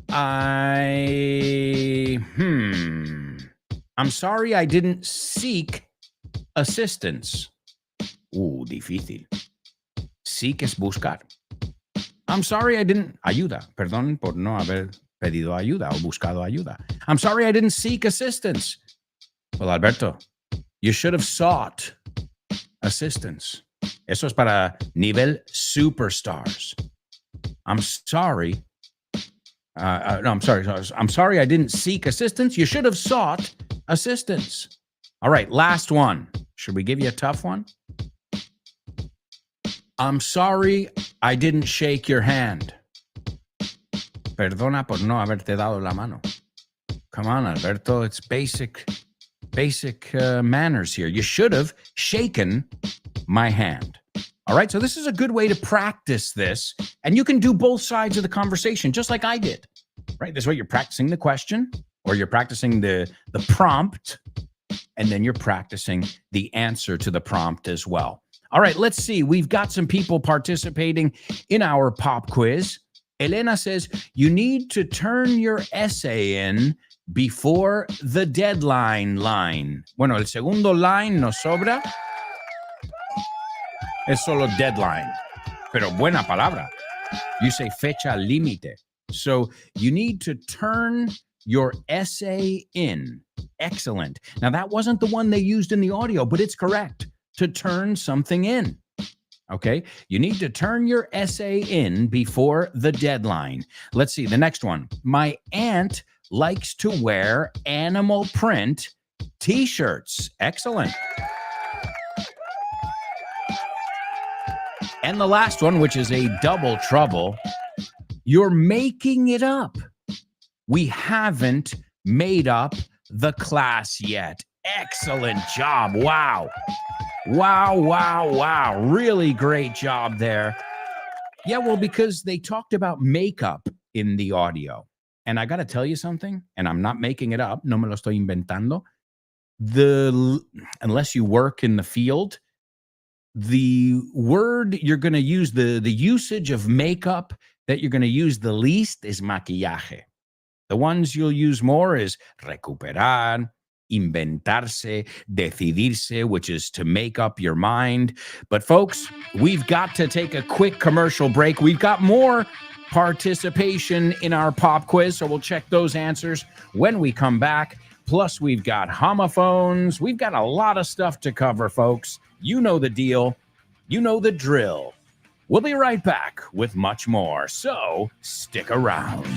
I'm sorry I didn't seek assistance. Difícil. Seek es buscar. I'm sorry I didn't... Ayuda. Perdón por no haber pedido ayuda o buscado ayuda. I'm sorry I didn't seek assistance. Well, Alberto, you should have sought assistance. Eso es para nivel superstars. I'm sorry. I'm sorry I didn't seek assistance. You should have sought assistance. All right, last one. Should we give you a tough one? I'm sorry I didn't shake your hand. perdona por no haberte dado la mano. Come on, Alberto. It's basic manners here. You should have shaken my hand. All right, so this is a good way to practice this, and you can do both sides of the conversation, just like I did, right? This way you're practicing the question, or you're practicing the prompt, and then you're practicing the answer to the prompt as well. All right, let's see. We've got some people participating in our pop quiz. Elena says, you need to turn your essay in before the deadline line. Bueno, el segundo line nos sobra. Es solo deadline. Pero buena palabra. You say fecha límite. So you need to turn your essay in. Excellent. Now, that wasn't the one they used in the audio, but it's correct. To turn something in. Okay? You need to turn your essay in before the deadline. Let's see, the next one. My aunt likes to wear animal print t-shirts. Excellent. And the last one, which is a double trouble, you're making it up. We haven't made up the class yet. Excellent job. Wow. Wow, wow, wow. Really great job there. Yeah, well, because they talked about makeup in the audio. And I got to tell you something, and I'm not making it up, no me lo estoy inventando. Unless you work in the field, the word you're going to use, the usage of makeup that you're going to use the least is maquillaje. The ones you'll use more is recuperar, inventarse, decidirse, which is to make up your mind. But folks, we've got to take a quick commercial break. We've got more participation in our pop quiz, so we'll check those answers when we come back. Plus, we've got homophones. We've got a lot of stuff to cover, folks. You know the deal. You know the drill. We'll be right back with much more, so stick around.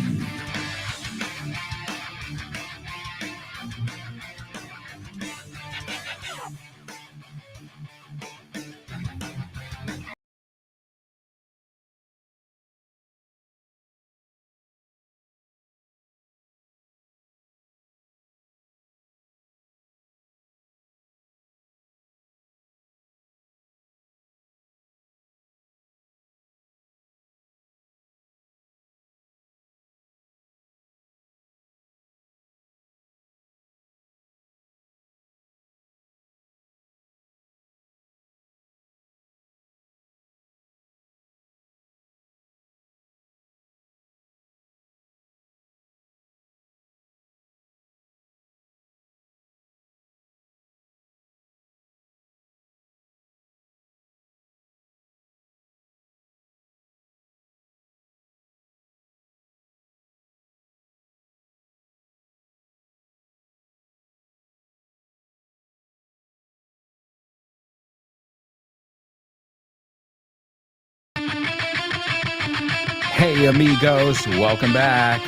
Hey, amigos, welcome back.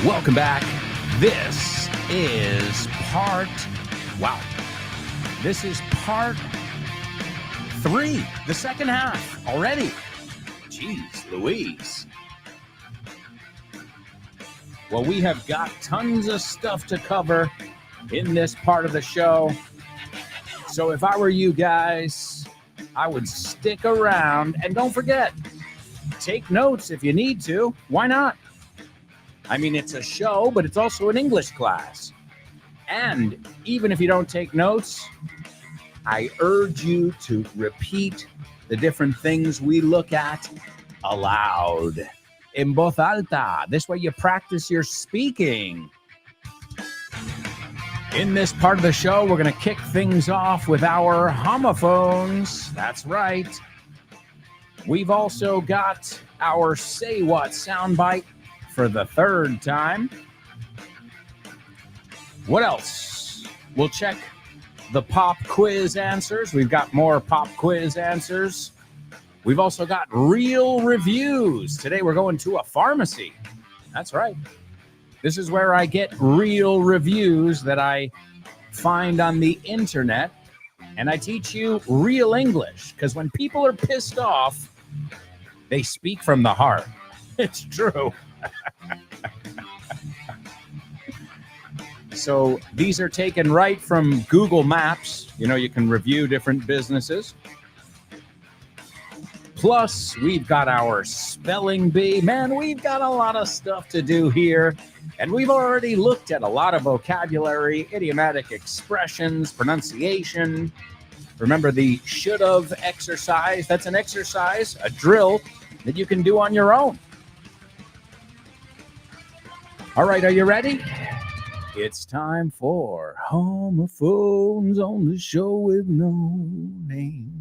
Welcome back. This is part 3, the second half already. Jeez Louise. Well, we have got tons of stuff to cover in this part of the show. So if I were you guys, I would stick around, and don't forget, take notes if you need to. Why not? I mean, it's a show, but it's also an English class. And even if you don't take notes, I urge you to repeat the different things we look at aloud, en voz alta. This way you practice your speaking. In this part of the show, we're going to kick things off with our homophones. That's right. We've also got our Say What soundbite for the third time. What else? We'll check the pop quiz answers. We've got more pop quiz answers. We've also got real reviews. Today we're going to a pharmacy. That's right. This is where I get real reviews that I find on the internet, and I teach you real English, because when people are pissed off, they speak from the heart. It's true. So these are taken right from Google Maps. You know, you can review different businesses. Plus, we've got our spelling bee. Man, we've got a lot of stuff to do here. And we've already looked at a lot of vocabulary, idiomatic expressions, pronunciation. Remember the should have exercise? That's an exercise, a drill that you can do on your own. All right, are you ready? It's time for Homophones on the Show with No Name.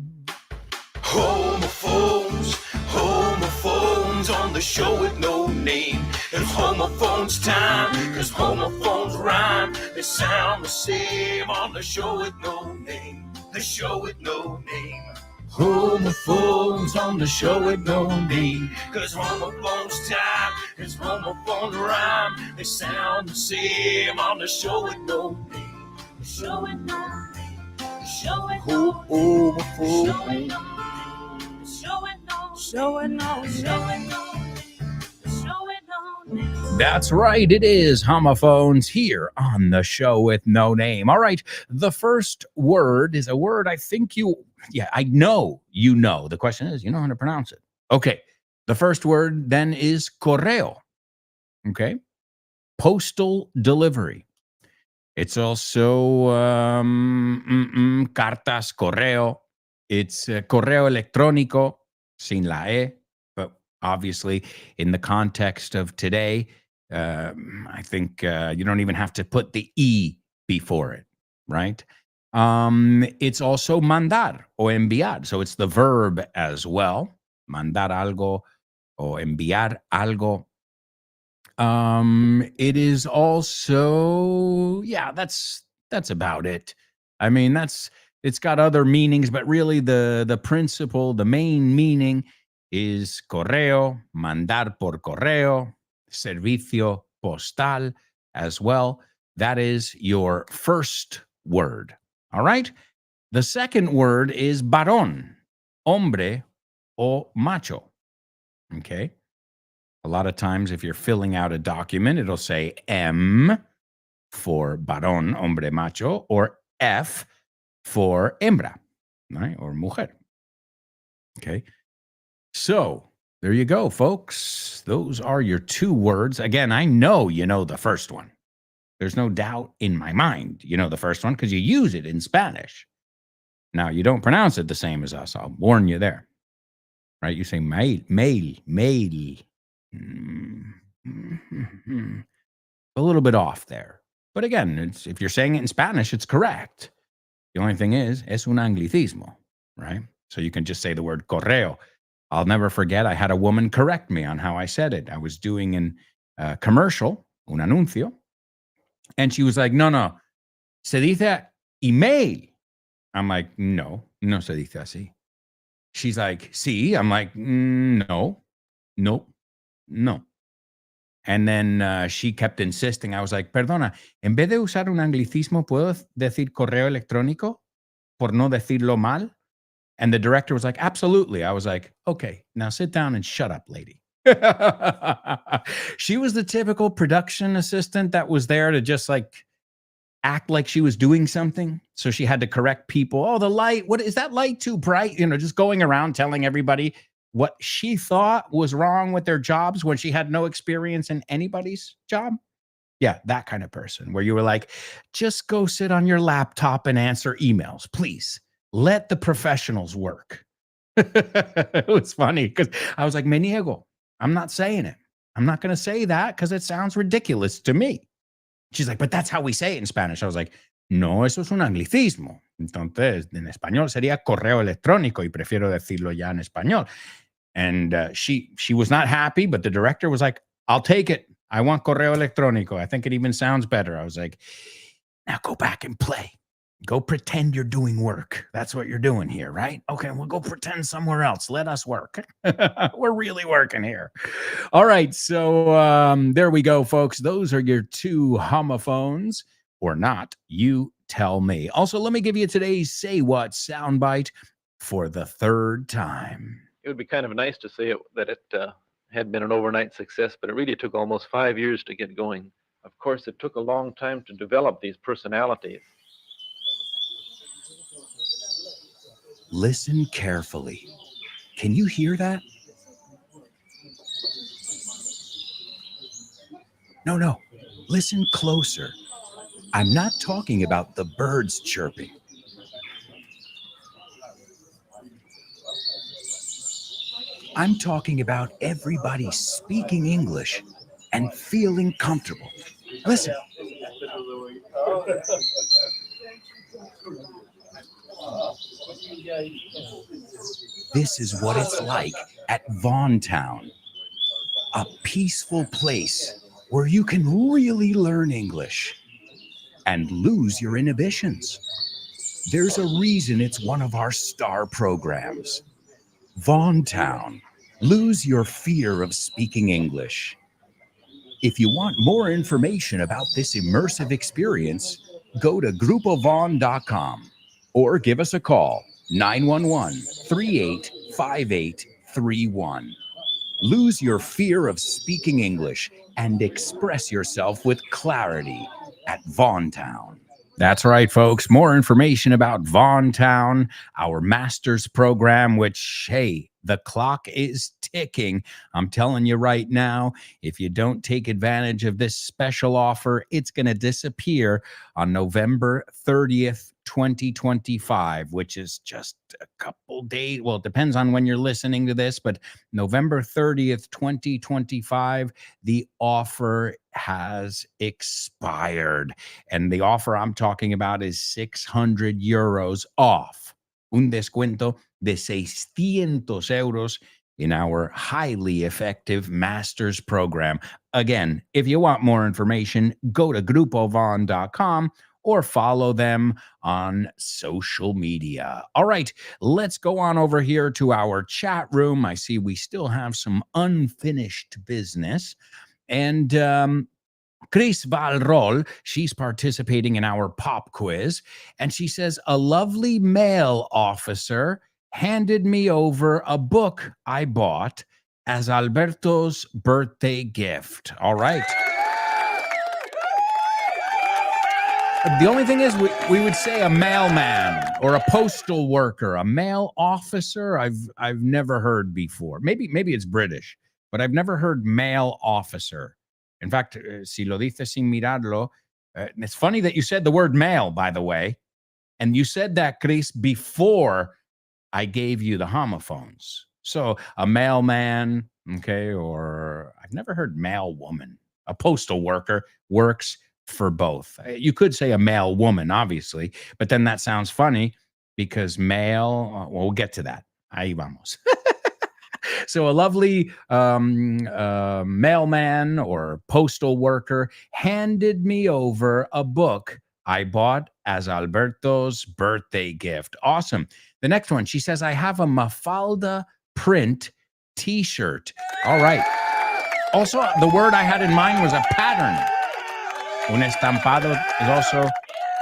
Homophones, homophones on the show with no name. It's homophones time, cause homophones rhyme. They sound the same on the show with no name. The show with no name. Homophones on the show with no name. Cause homophones time, cause homophones rhyme. They sound the same on the show with no name. The show with no name. The show with no name. Homophones. That's right, it is homophones here on the show with no name. All right, the first word is a word I think I know you know. The question is, you know how to pronounce it. Okay, the first word then is correo. Okay, postal delivery. It's also cartas, correo. It's correo electrónico, sin la E. But obviously, in the context of today, I think you don't even have to put the E before it, right? It's also mandar o enviar. So it's the verb as well. Mandar algo o enviar algo. It is also, that's about it. I mean, it's got other meanings, but really the principle, the main meaning is correo, mandar por correo, servicio postal as well. That is your first word. All right. The second word is varón, hombre o macho. Okay. A lot of times, if you're filling out a document, it'll say M for varón, hombre, macho, or F for hembra, right? Or mujer. Okay. So there you go, folks. Those are your two words. Again, I know you know the first one. There's no doubt in my mind you know the first one because you use it in Spanish. Now, you don't pronounce it the same as us. I'll warn you there. Right? You say mail. A little bit off there. But again, if you're saying it in Spanish, it's correct. The only thing is, es un anglicismo, right? So you can just say the word correo. I'll never forget, I had a woman correct me on how I said it. I was doing a commercial, un anuncio, and she was like, no, se dice email. I'm like, no se dice así. She's like, sí. I'm like, no. And then she kept insisting. I was like, perdona, en vez de usar un anglicismo, ¿puedo decir correo electrónico por no decirlo mal? And the director was like, absolutely. I was like, okay, now sit down and shut up, lady. She was the typical production assistant that was there to just like act like she was doing something. So she had to correct people. Oh, the light, what is that light too bright? You know, just going around telling everybody what she thought was wrong with their jobs when she had no experience in anybody's job. Yeah, that kind of person where you were like, just go sit on your laptop and answer emails, please. Let the professionals work. It was funny because I was like, me niego. I'm not saying it. I'm not going to say that because it sounds ridiculous to me. She's like, but that's how we say it in Spanish. I was like, no, eso es un anglicismo. Entonces, en español sería correo electrónico y prefiero decirlo ya en español. And she was not happy, but the director was like, I'll take it. I want correo electrónico. I think it even sounds better. I was like, now go back and play. Go pretend you're doing work. That's what you're doing here, right? Okay, we'll go pretend somewhere else. Let us work. We're really working here. All right, so there we go, folks. Those are your two homophones, or not. You tell me. Also, let me give you today's Say What soundbite for the third time. It would be kind of nice to say that it had been an overnight success, but it really took almost 5 years to get going. Of course, it took a long time to develop these personalities. Listen carefully. Can you hear that? No. Listen closer. I'm not talking about the birds chirping. I'm talking about everybody speaking English and feeling comfortable. Listen. This is what it's like at Vaughn Town, a peaceful place where you can really learn English and lose your inhibitions. There's a reason it's one of our star programs. Vaughn Town, lose your fear of speaking English. If you want more information about this immersive experience, go to grupovaughn.com or give us a call, 911-385831. Lose your fear of speaking English and express yourself with clarity at Vaughn Town. That's right, folks. More information about Vaughn Town, our master's program, which, hey, the clock is ticking. I'm telling you right now, if you don't take advantage of this special offer, it's going to disappear on November 30th, 2025, which is just a couple days. Well, it depends on when you're listening to this, but November 30th, 2025, the offer has expired. And the offer I'm talking about is 600 euros off. Un descuento de 600 euros in our highly effective master's program. Again, if you want more information, go to grupovaughn.com or follow them on social media. All right, let's go on over here to our chat room. I see we still have some unfinished business. And Chris Valrol, she's participating in our pop quiz, and she says, a lovely male officer handed me over a book I bought as Alberto's birthday gift. All right. The only thing is we would say a mailman or a postal worker, a male officer. I've never heard before. Maybe it's British, but I've never heard male officer. In fact, si lo dices sin mirarlo, it's funny that you said the word male, by the way, and you said that, Chris, before I gave you the homophones. So a mailman, okay, or I've never heard male woman. A postal worker works for both. You could say a male woman, obviously, but then that sounds funny because male, well, we'll get to that. Ahí vamos. So a lovely mailman or postal worker handed me over a book I bought as Alberto's birthday gift. Awesome. The next one, she says, I have a Mafalda print t-shirt. All right. Also, the word I had in mind was a pattern. Un estampado is also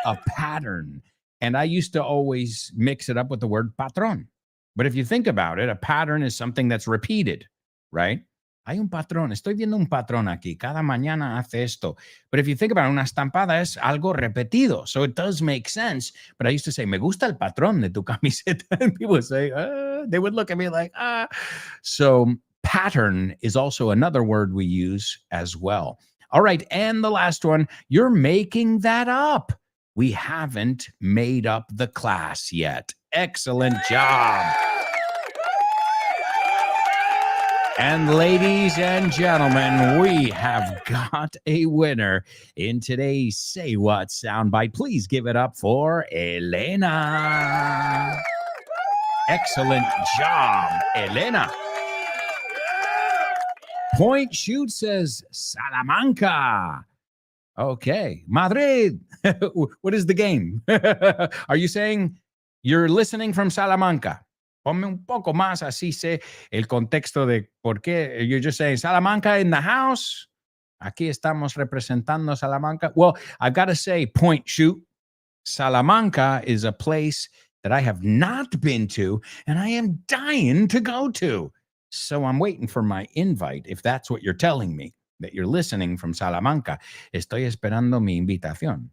a pattern. And I used to always mix it up with the word patrón. But if you think about it, a pattern is something that's repeated, right? Hay un patrón. Estoy viendo un patrón aquí. Cada mañana hace esto. But if you think about it, una estampada es algo repetido. So it does make sense. But I used to say, me gusta el patrón de tu camiseta. And people would say, they would look at me like, So pattern is also another word we use as well. All right. And the last one, you're making that up. We haven't made up the class yet. Excellent job. And ladies and gentlemen, we have got a winner in today's Say What soundbite. Please give it up for Elena. Excellent job, Elena. Point Shoot says Salamanca. Okay. Madrid. What is the game? Are you saying you're listening from Salamanca? Ponme un poco más, así sé el contexto de por qué. You're just saying Salamanca in the house. Aquí estamos representando Salamanca. Well, I've got to say, Point Shoot, Salamanca is a place that I have not been to, and I am dying to go to. So I'm waiting for my invite, if that's what you're telling me, that you're listening from Salamanca. Estoy esperando mi invitación.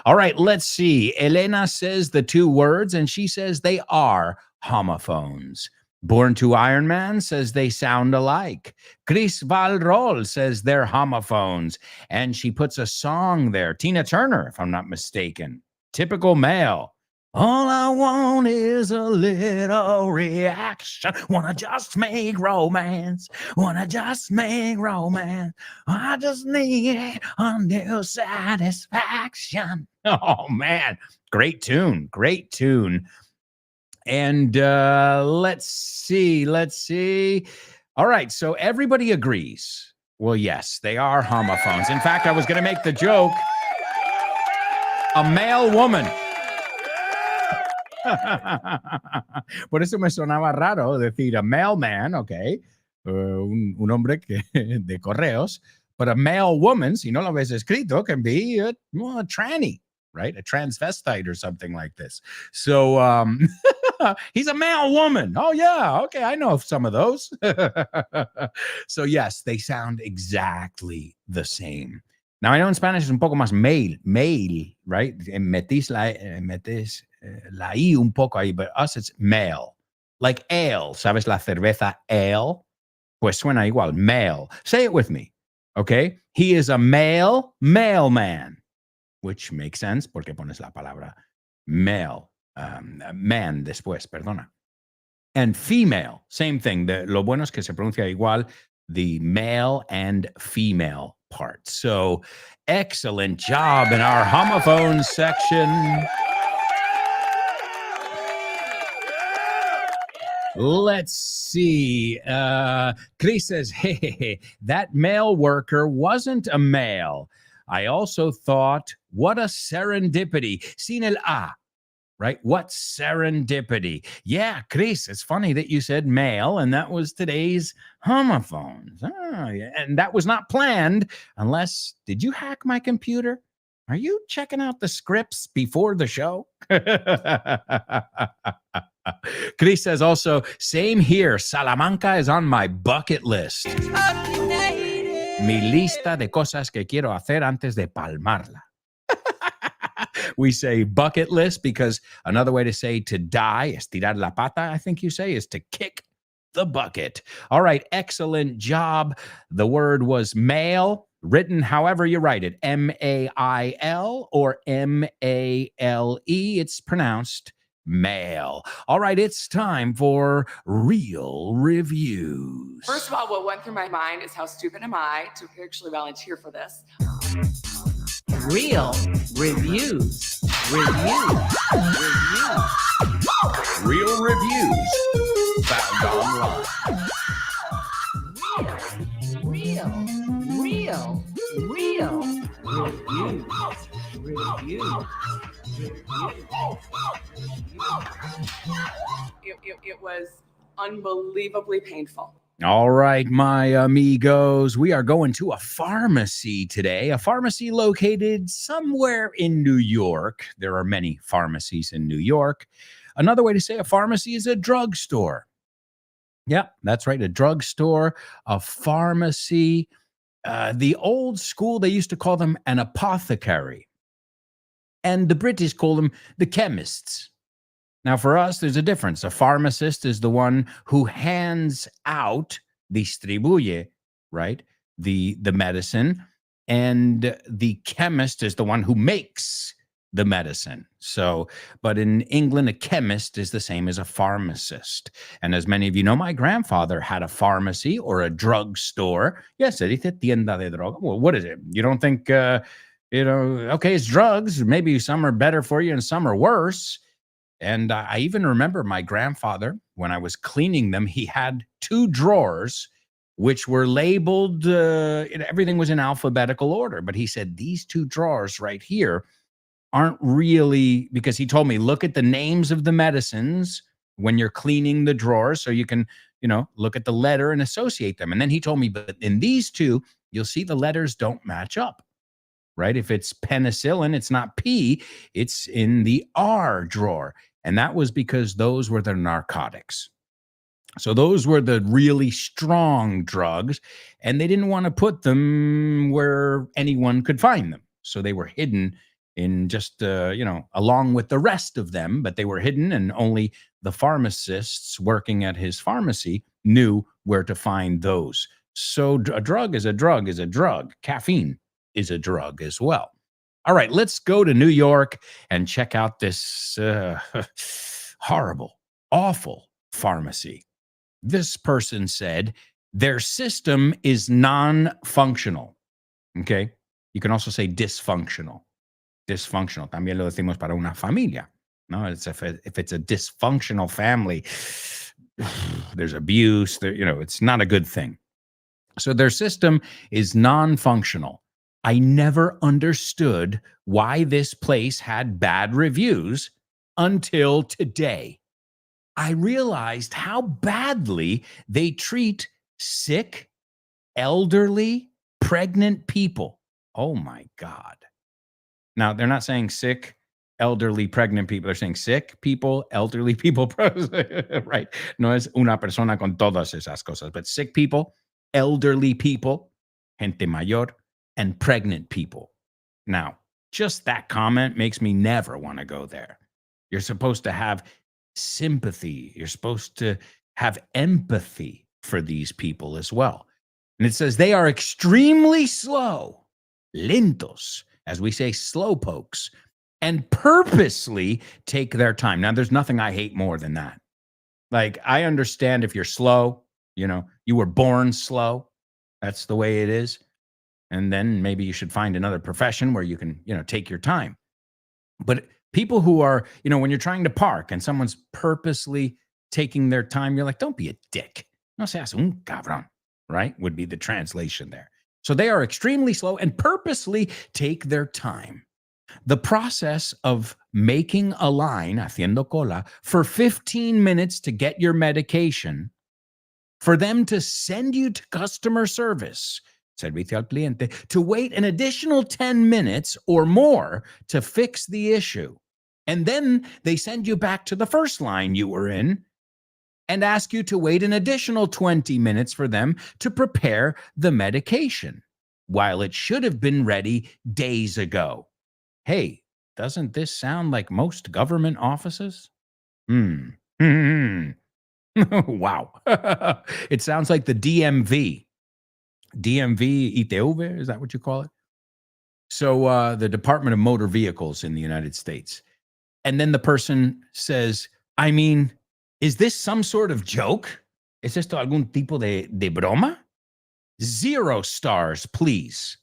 All right, let's see. Elena says the two words, and she says they are homophones. Born to Iron Man says they sound alike. Chris Valrol says they're homophones. And she puts a song there. Tina Turner, if I'm not mistaken. Typical male. All I want is a little reaction. Wanna just make romance. Wanna just make romance. I just need a new satisfaction. Oh, man. Great tune. Great tune. And let's see. All right, so everybody agrees. Well, yes, they are homophones. In fact, I was going to make the joke, a male woman. Por eso me sonaba raro decir a mailman, okay, un hombre de correos, but a male woman, si no lo ves escrito, can be a tranny, right? A transvestite or something like this. So, he's a male woman. Oh, yeah. Okay. I know some of those. So, yes, they sound exactly the same. Now, I know in Spanish it's un poco más male, right? Metis la I un poco ahí, but us it's male. Like ale. ¿Sabes la cerveza ale? Pues suena igual. Male. Say it with me. Okay? He is a mailman. Which makes sense porque pones la palabra male. Man después, perdona. And female, same thing. Lo bueno es que se pronuncia igual, the male and female part. So excellent job in our homophones section. Let's see. Chris says, hey, that mail worker wasn't a male. I also thought, what a serendipity. Sin el A. Right? What serendipity. Yeah, Chris, it's funny that you said male, and that was today's homophones. Oh, yeah. And that was not planned unless, did you hack my computer? Are you checking out the scripts before the show? Chris says also, same here. Salamanca is on my bucket list. Mi lista de cosas que quiero hacer antes de palmarla. We say bucket list because another way to say to die, estirar la pata, I think you say, is to kick the bucket. All right, excellent job. The word was male, written however you write it, M-A-I-L or M-A-L-E. It's pronounced male. All right, it's time for real reviews. First of all, what went through my mind is how stupid am I to actually volunteer for this? Real reviews. Real reviews found online. Real reviews. It was unbelievably painful. All right, my amigos, we are going to a pharmacy today, a pharmacy located somewhere in New York. There are many pharmacies in New York. Another way to say a pharmacy is a drugstore. Yeah, that's right, a drugstore, a pharmacy. The old school, they used to call them an apothecary. And the British call them the chemists. Now, for us, there's a difference. A pharmacist is the one who hands out, distribuye, right, the medicine, and the chemist is the one who makes the medicine. So, but in England, a chemist is the same as a pharmacist. And as many of you know, my grandfather had a pharmacy or a drugstore. Yes, se dice tienda de droga. Well, what is it? You don't think, okay, it's drugs. Maybe some are better for you and some are worse. And I even remember my grandfather, when I was cleaning them, he had 2 drawers which were labeled, everything was in alphabetical order. But he said, these 2 drawers right here aren't really, because he told me, look at the names of the medicines when you're cleaning the drawers so you can, look at the letter and associate them. And then he told me, but in these 2, you'll see the letters don't match up. Right? If it's penicillin, it's not P, it's in the R drawer. And that was because those were the narcotics. So those were the really strong drugs, and they didn't want to put them where anyone could find them. So they were hidden in just, along with the rest of them, but they were hidden, and only the pharmacists working at his pharmacy knew where to find those. So a drug is a drug is a drug. Caffeine is a drug as well. All right, let's go to New York and check out this horrible, awful pharmacy. This person said their system is non-functional. Okay. You can also say dysfunctional. Dysfunctional. También lo decimos para una familia. No, it's if it's a dysfunctional family, there's abuse. It's not a good thing. So their system is non-functional. I never understood why this place had bad reviews until today. I realized how badly they treat sick, elderly, pregnant people. Oh my God. Now, they're not saying sick, elderly, pregnant people. They're saying sick people, elderly people. Right. No es una persona con todas esas cosas, but sick people, elderly people, gente mayor, and pregnant people. Now, just that comment makes me never want to go there. You're supposed to have sympathy. You're supposed to have empathy for these people as well. And it says they are extremely slow, lentos, as we say, slow pokes, and purposely take their time. Now, there's nothing I hate more than that. Like, I understand if you're slow, you were born slow. That's the way it is. And then maybe you should find another profession where you can, take your time. But people who are, when you're trying to park and someone's purposely taking their time, you're like, don't be a dick. No seas un cabrón, right? Would be the translation there. So they are extremely slow and purposely take their time. The process of making a line, haciendo cola, for 15 minutes to get your medication, for them to send you to customer service, servicio al cliente, to wait an additional 10 minutes or more to fix the issue. And then they send you back to the first line you were in and ask you to wait an additional 20 minutes for them to prepare the medication, while it should have been ready days ago. Hey, doesn't this sound like most government offices? Wow. It sounds like the DMV. DMV, ITV, is that what you call it? So the Department of Motor Vehicles in the United States. And then the person says, I mean, is this some sort of joke? ¿Es esto algún tipo de broma? 0 stars, please.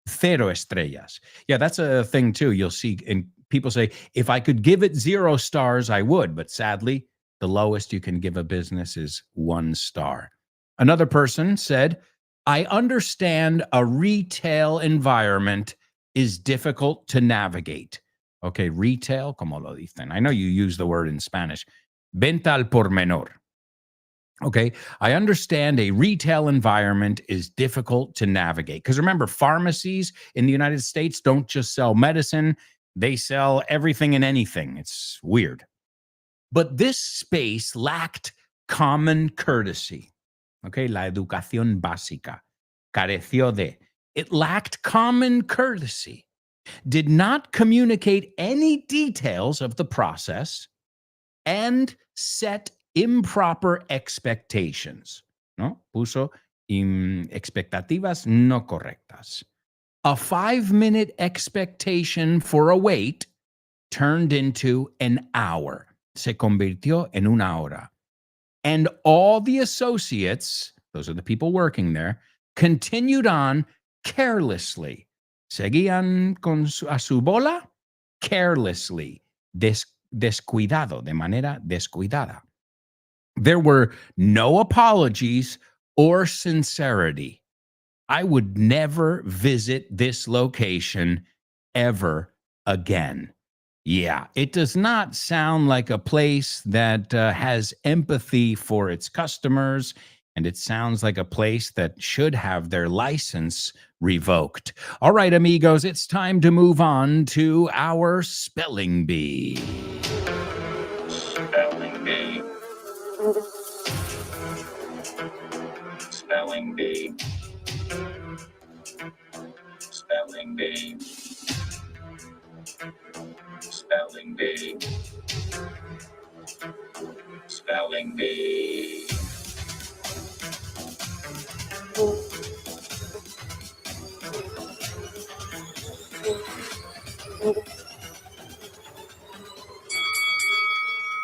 0 estrellas. Yeah, that's a thing too. You'll see, and people say, if I could give it 0 stars, I would. But sadly, the lowest you can give a business is 1 star. Another person said, I understand a retail environment is difficult to navigate. Okay, retail, como lo dicen. I know you use the word in Spanish. Venta al por menor. Okay, I understand a retail environment is difficult to navigate. Because remember, pharmacies in the United States don't just sell medicine, they sell everything and anything. It's weird. But this space lacked common courtesy. Okay, la educación básica. Careció de. It lacked common courtesy. Did not communicate any details of the process, and set improper expectations. ¿No? Puso expectativas no correctas. A 5-minute expectation for a wait turned into an hour. Se convirtió en una hora. And all the associates, those are the people working there, continued on carelessly. Seguían con a su bola carelessly, descuidado, de manera descuidada. There were no apologies or sincerity. I would never visit this location ever again. Yeah, it does not sound like a place that has empathy for its customers, and it sounds like a place that should have their license revoked. All right, amigos, it's time to move on to our spelling bee. Spelling bee. Spelling bee. Spelling bee. Spelling bee. Spelling bee.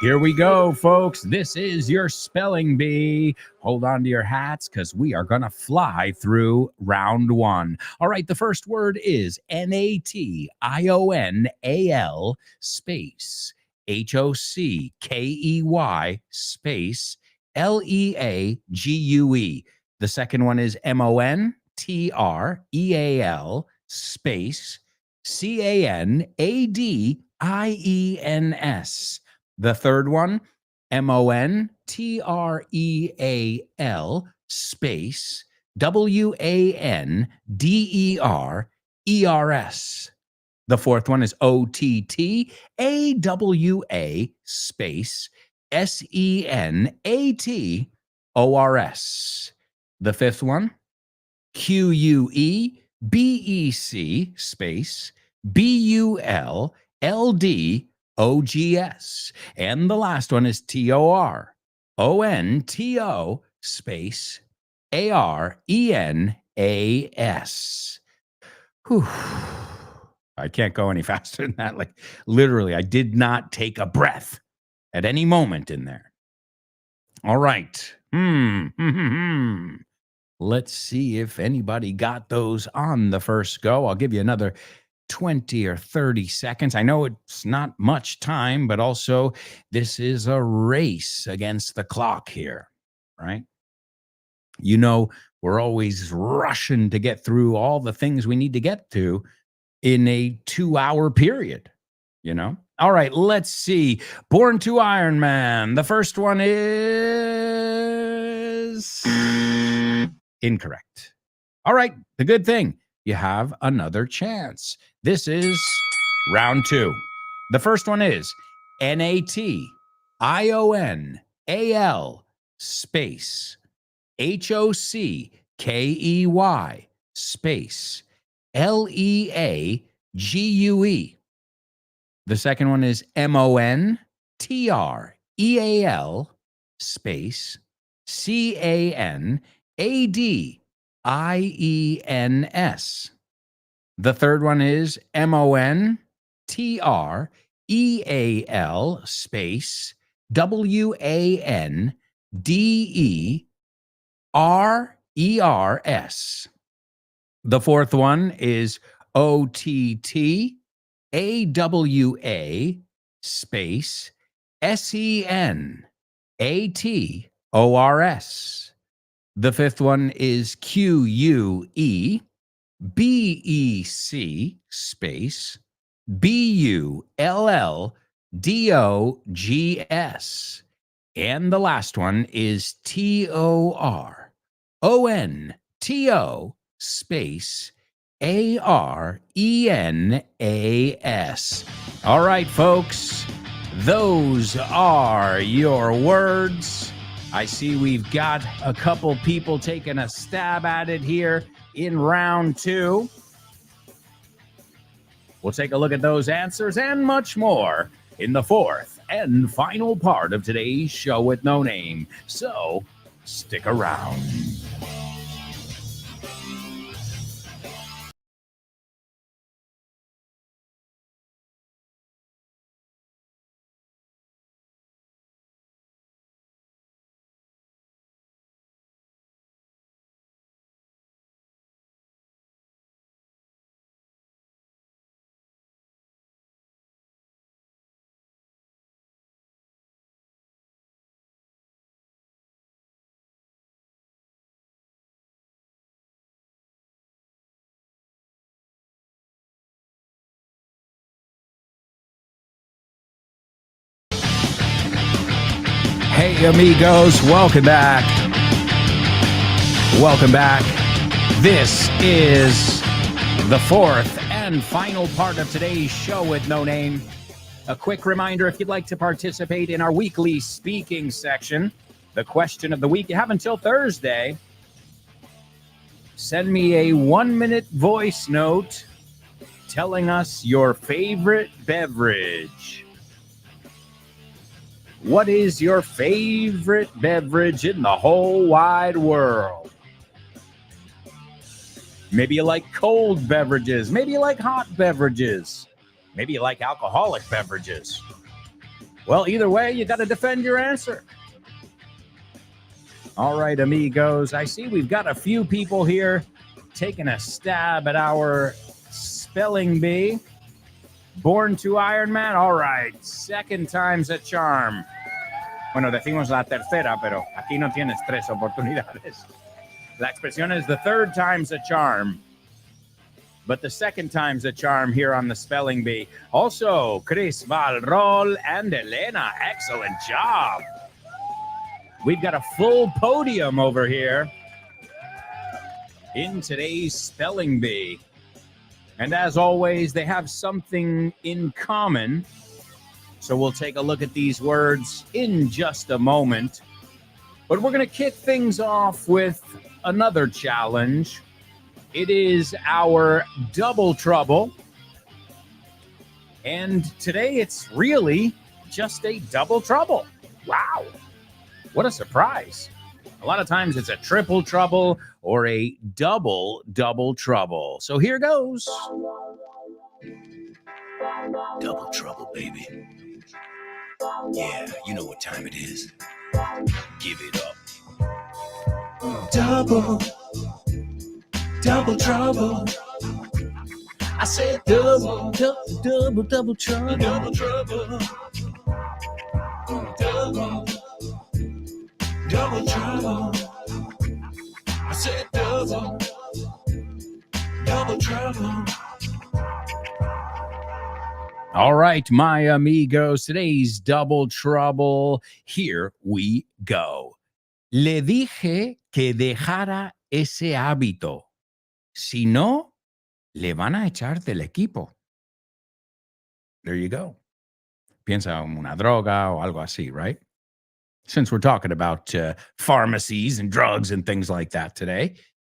Here we go, folks. This is your spelling bee. Hold on to your hats because we are going to fly through round one. All right, the first word is National space Hockey space League. The second one is Montreal space Canadiens. The third one, Montreal space Wanders. The fourth one is Ottawa space Senators. The fifth one, Quebec space Bullddogs. And the last one is Toronto space Arenas. Whew. I can't go any faster than that. Like, literally, I did not take a breath at any moment in there. All right. Let's see if anybody got those on the first go. I'll give you another 20 or 30 seconds. I know it's not much time, but also this is a race against the clock here, right? You know, we're always rushing to get through all the things we need to get to in a 2-hour period, you know? All right, let's see. Born to Iron Man. The first one is incorrect. All right, the good thing, you have another chance. This is round two. The first one is National space Hockey space League. The second one is Montreal space Canadiens. The third one is Montreal space Wanders. The fourth one is Ottawa space Senators. The fifth one is Quebec space Bullddogs. And the last one is Toronto space Arenas. All right, folks, those are your words. I see we've got a couple people taking a stab at it here in round two. We'll take a look at those answers and much more in the fourth and final part of today's show with no name. So stick around. Hey, amigos, welcome back. Welcome back. This is the fourth and final part of today's show with no name. A quick reminder, if you'd like to participate in our weekly speaking section, the question of the week, you have until Thursday Send me a 1-minute voice note telling us your favorite beverage. What is your favorite beverage in the whole wide world? Maybe you like cold beverages. Maybe you like hot beverages. Maybe you like alcoholic beverages. Well, either way, you got to defend your answer. All right, amigos. I see we've got a few people here taking a stab at our spelling bee. Born to Iron Man. All right. Second time's a charm. Bueno, decimos la tercera, pero aquí no tienes tres oportunidades. La expresión is the third time's a charm. But the second time's a charm here on the spelling bee. Also, Chris Valrol and Elena. Excellent job. We've got a full podium over here in today's spelling bee. And as always, they have something in common. So we'll take a look at these words in just a moment. But we're going to kick things off with another challenge. It is our Double Trouble. And today it's really just a double trouble. Wow. What a surprise. A lot of times it's a triple trouble or a double trouble. So here goes. Double trouble, baby. Yeah, you know what time it is. Give it up. Double trouble. I said double trouble. Double trouble. Double trouble. I said double trouble. All right, my amigos, today's double trouble. Here we go. Le dije que dejara ese hábito. Si no, le van a echar del equipo. There you go. Piensa en una droga o algo así, right? Since we're talking about pharmacies and drugs and things like that today,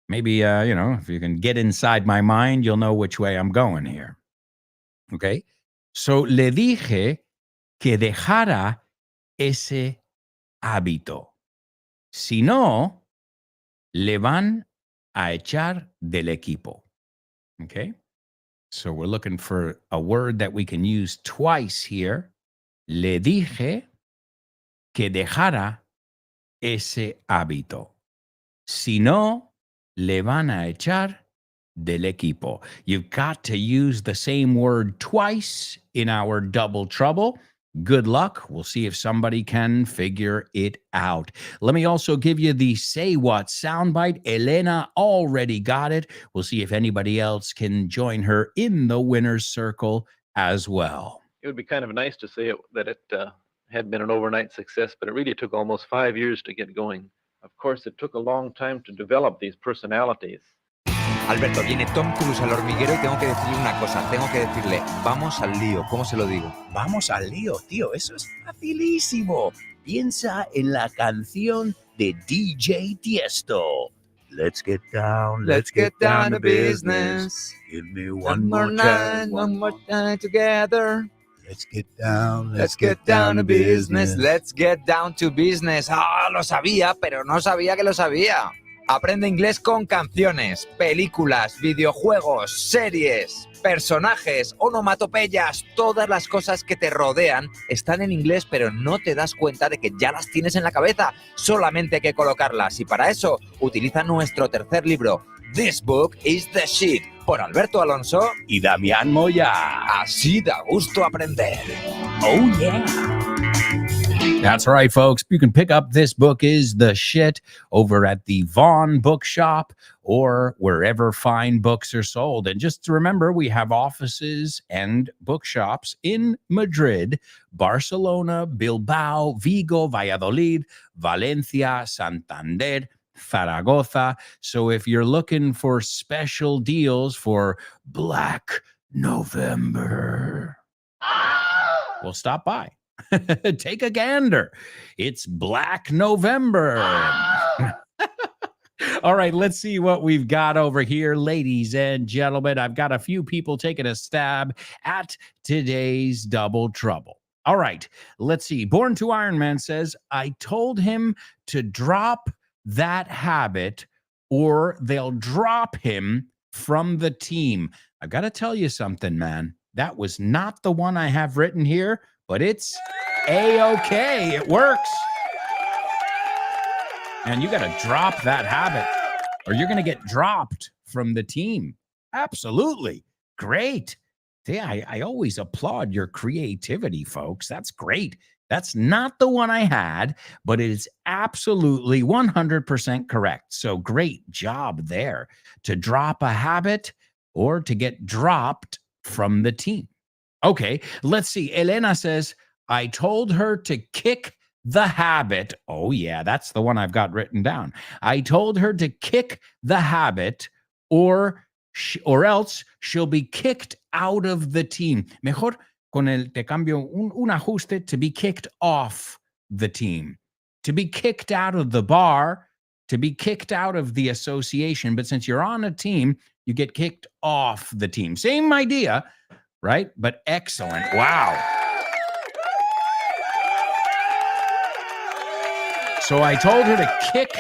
maybe, if you can get inside my mind, you'll know which way I'm going here. Okay? So, le dije que dejara ese hábito. Si no, le van a echar del equipo. Okay? So, we're looking for a word that we can use twice here. Le dije que dejara ese hábito. Si no, le van a echar del equipo. You've got to use the same word twice in our double trouble. Good luck. We'll see if somebody can figure it out. Let me also give you the Say What soundbite. Elena already got it. We'll see if anybody else can join her in the winner's circle as well. It would be kind of nice to say that it had been an overnight success, but it really took almost 5 years to get going. Of course, it took a long time to develop these personalities. Alberto, viene Tom Cruise al hormiguero y tengo que decirle una cosa. Tengo que decirle, vamos al lío. ¿Cómo se lo digo? Vamos al lío, tío. Eso es facilísimo. Piensa en la canción de DJ Tiesto. Let's get down to business. Give me One more night together. Let's get down to business. Let's get down to business. Ah, lo sabía, pero no sabía que lo sabía. Aprende inglés con canciones, películas, videojuegos, series, personajes, onomatopeyas. Todas las cosas que te rodean están en inglés, pero no te das cuenta de que ya las tienes en la cabeza. Solamente hay que colocarlas. Y para eso, utiliza nuestro tercer libro, This Book is the Shit, por Alberto Alonso y Damián Moya. Así da gusto aprender. Oh, yeah. That's right, folks. You can pick up This Book is the Shit over at the Vaughn Bookshop or wherever fine books are sold. And just to remember, we have offices and bookshops in Madrid, Barcelona, Bilbao, Vigo, Valladolid, Valencia, Santander, Zaragoza. So if you're looking for special deals for Black November, well, stop by. Take a gander. It's Black November. All right, let's see what we've got over here, ladies and gentlemen. I've got a few people taking a stab at today's Double Trouble. All right, let's see. Born to Iron Man says, I told him to drop that habit or they'll drop him from the team. I've got to tell you something, man. That was not the one I have written here, but it's A-okay. It works. And you got to drop that habit or you're going to get dropped from the team. Absolutely. Great. Yeah, I always applaud your creativity, folks. That's great. That's not the one I had, but it is absolutely 100% correct. So great job there to drop a habit or to get dropped from the team. Okay, let's see. Elena says, I told her to kick the habit. Oh, yeah, that's the one I've got written down. I told her to kick the habit or else she'll be kicked out of the team. Mejor con el te cambio un ajuste to be kicked off the team, to be kicked out of the bar, to be kicked out of the association. But since you're on a team, you get kicked off the team. Same idea, right? But excellent. Wow. So I told her to kick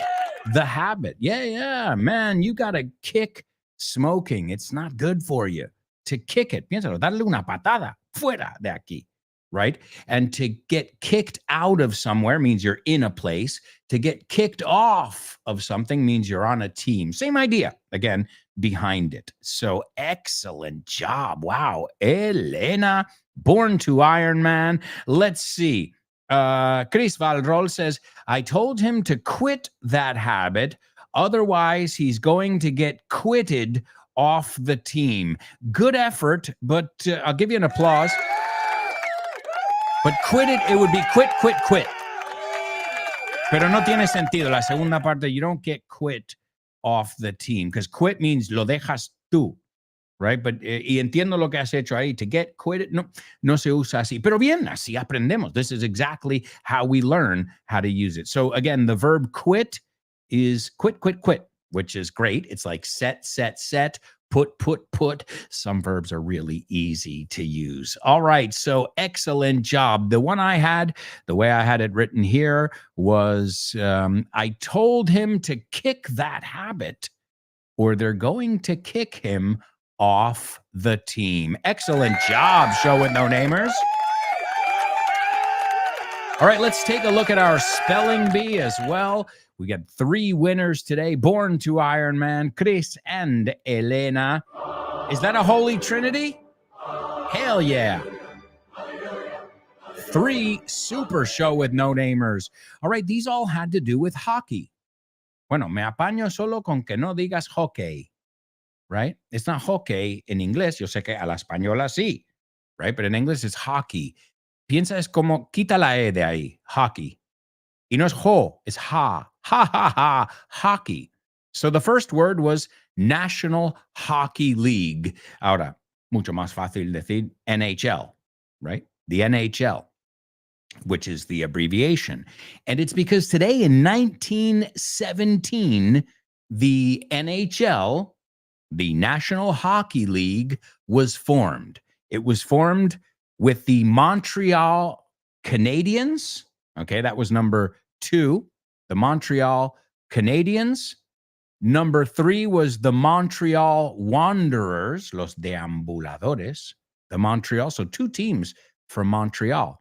the habit. Yeah, man, you got to kick smoking. It's not good for you. To kick it, piénsalo, darle una patada, fuera de aquí, right? And to get kicked out of somewhere means you're in a place. To get kicked off of something means you're on a team. Same idea, again, behind it. So excellent job. Wow, Elena, born to Iron Man. Let's see. Chris Valrol says, I told him to quit that habit. Otherwise, he's going to get quitted off the team. Good effort, but I'll give you an applause. But quit it would be quit. Pero no tiene sentido. La segunda parte, you don't get quit off the team because quit means lo dejas tú. Right? But, y entiendo lo que has hecho ahí. To get quit, no se usa así. Pero bien, así aprendemos. This is exactly how we learn how to use it. So again, the verb quit is quit, which is great. It's like set, put. Some verbs are really easy to use. All right, so excellent job. The one I had, the way I had it written here was, I told him to kick that habit or they're going to kick him off the team. Excellent job, Show with No Namers. All right, let's take a look at our spelling bee as well. We got 3 winners today, Born to Iron Man, Chris and Elena. Is that a holy trinity? Hell yeah. 3 super Show with No Namers. All right, these all had to do with hockey. Bueno, me apaño solo con que no digas hockey. Right? It's not hockey in English. Yo sé que a la española sí, right? But in English it's hockey. Piensa es como quita la E de ahí, hockey. Y no es ho, it's ha. Ha, hockey. So the first word was National Hockey League. Ahora, mucho más fácil decir NHL, right? The NHL, which is the abbreviation. And it's because today in 1917, the NHL, the National Hockey League, was formed. It was formed with the Montreal Canadiens. Okay, that was number 2, the Montreal Canadiens. Number 3 was the Montreal Wanderers, los Deambuladores, the Montreal. So 2 teams from Montreal.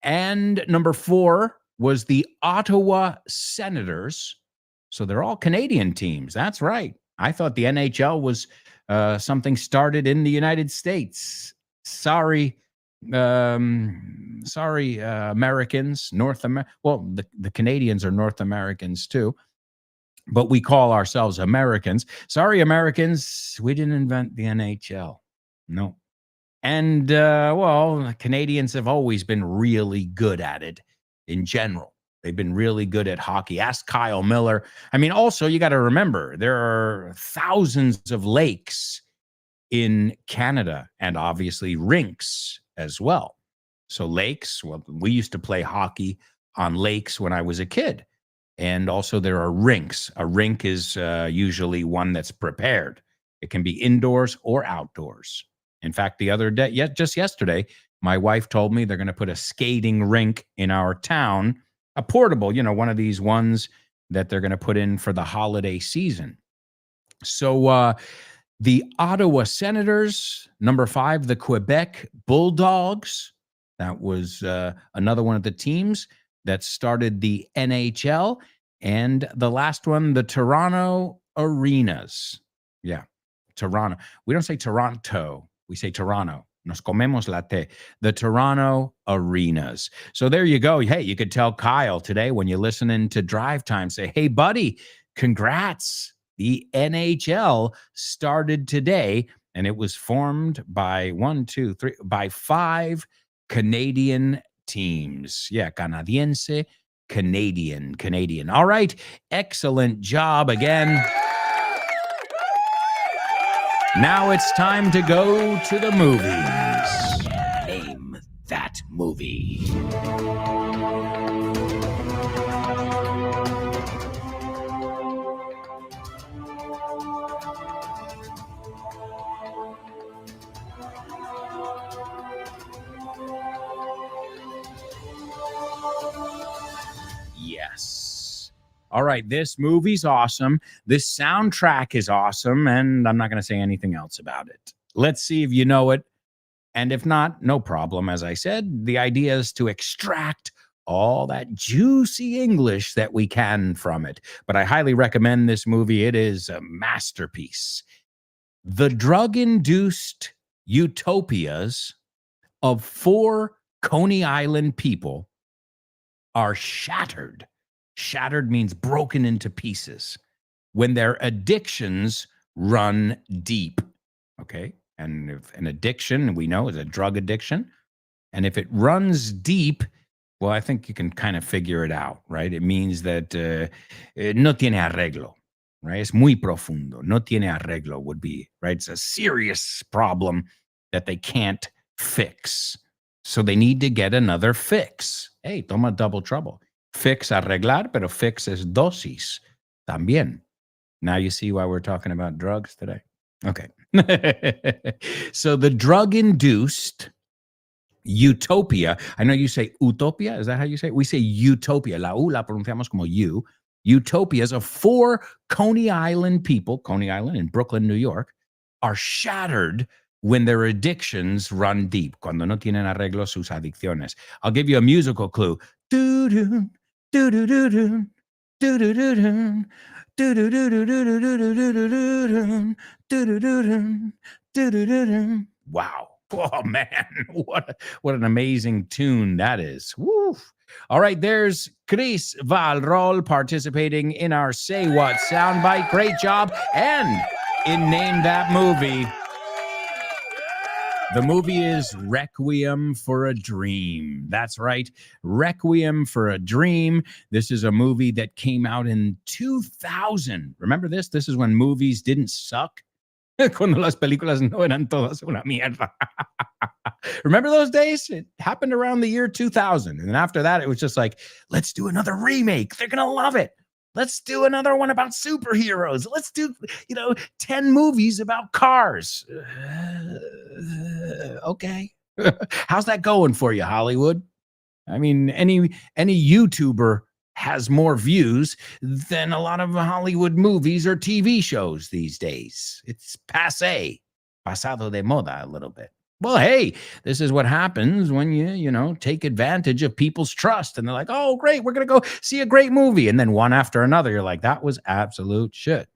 And number 4 was the Ottawa Senators. So they're all Canadian teams. That's right. I thought the NHL was something started in the United States. Sorry, Americans, North America. Well, the Canadians are North Americans too, but we call ourselves Americans. Sorry, Americans, we didn't invent the NHL. No. And, well, Canadians have always been really good at it in general. They've been really good at hockey. Ask Kyle Miller. I mean, also, you got to remember, there are thousands of lakes in Canada and obviously rinks as well. So lakes, well, we used to play hockey on lakes when I was a kid. And also there are rinks. A rink is usually one that's prepared. It can be indoors or outdoors. In fact, the other day, just yesterday, my wife told me they're going to put a skating rink in our town, a portable, one of these ones that they're going to put in for the holiday season. So the Ottawa Senators, number 5, the Quebec Bulldogs. That was another one of the teams that started the NHL. And the last one, the Toronto Arenas. Yeah, Toronto. We don't say Toronto. We say Toronto. Nos comemos la T. The Toronto Arenas. So there you go. Hey, you could tell Kyle today when you're listening to Drive Time, say, hey, buddy, congrats. The NHL started today, and it was formed by 5 Canadian teams. Yeah, Canadiense, Canadian. All right, excellent job again. Now it's time to go to the movies. Name that movie. Yes. All right, this movie's awesome. This soundtrack is awesome, and I'm not going to say anything else about it. Let's see if you know it. And if not, no problem. As I said, the idea is to extract all that juicy English that we can from it. But I highly recommend this movie. It is a masterpiece. The drug-induced utopias of 4 Coney Island people are shattered. Shattered means broken into pieces when their addictions run deep. Okay. And if an addiction, we know, is a drug addiction. And if it runs deep, well, I think you can kind of figure it out, right? It means that no tiene arreglo, right? Es muy profundo. No tiene arreglo would be, right? It's a serious problem that they can't fix. So they need to get another fix. Hey, toma double trouble. Fix, arreglar, pero fix es dosis también. Now you see why we're talking about drugs today. Okay. So the drug-induced utopia. I know you say utopia. Is that how you say it? We say utopia. La U la pronunciamos como U. Utopias of 4 Coney Island people, Coney Island in Brooklyn, New York, are shattered when their addictions run deep. Cuando no tienen arreglo sus adicciones. I'll give you a musical clue. Do-do, do-do-do-do, do-do-do-do, do-do-do-do-do-do-do-do-do-do, do-do-do-do, do-do-do-do. Wow. Oh, man. What an amazing tune that is. Woo. All right, there's Chris Valrol participating in our Say What soundbite. Great job. And in Name That Movie, the movie is Requiem for a Dream. That's right. Requiem for a Dream. This is a movie that came out in 2000. Remember this? This is when movies didn't suck. Cuando las películas no eran todas una mierda. Remember those days? It happened around the year 2000. And then after that, it was just like, let's do another remake. They're going to love it. Let's do another one about superheroes. Let's do, 10 movies about cars. Okay. How's that going for you, Hollywood? I mean, any YouTuber has more views than a lot of Hollywood movies or TV shows these days. It's passé, pasado de moda a little bit. Well, hey, this is what happens when you take advantage of people's trust. And they're like, oh, great, we're going to go see a great movie. And then one after another, you're like, that was absolute shit.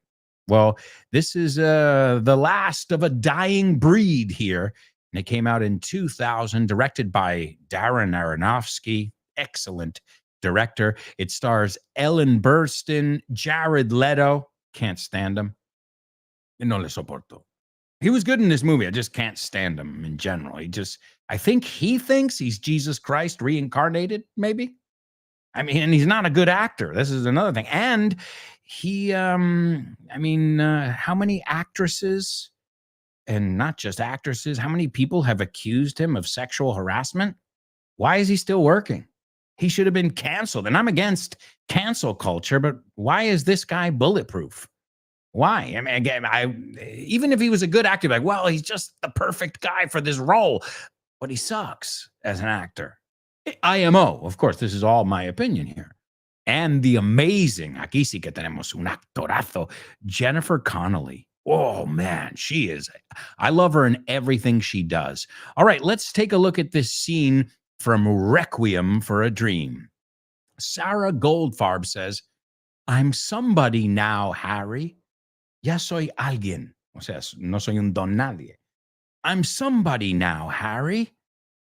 Well, this is the last of a dying breed here. And it came out in 2000, directed by Darren Aronofsky. Excellent director. It stars Ellen Burstyn, Jared Leto. Can't stand him. No le soporto. He was good in this movie. I just can't stand him in general. I think he thinks he's Jesus Christ reincarnated, maybe. I mean, and he's not a good actor. This is another thing. And he, how many actresses, and not just actresses, how many people have accused him of sexual harassment? Why is he still working? He should have been canceled. And I'm against cancel culture, but why is this guy bulletproof? Why? I mean, again, even if he was a good actor, like, well, he's just the perfect guy for this role, but he sucks as an actor. IMO, of course, this is all my opinion here. And the amazing, aquí sí que tenemos un actorazo, Jennifer Connelly. Oh, man, she is. I love her in everything she does. All right, let's take a look at this scene from Requiem for a Dream. Sarah Goldfarb says, I'm somebody now, Harry. Ya soy alguien. O sea, no soy un don nadie. I'm somebody now, Harry.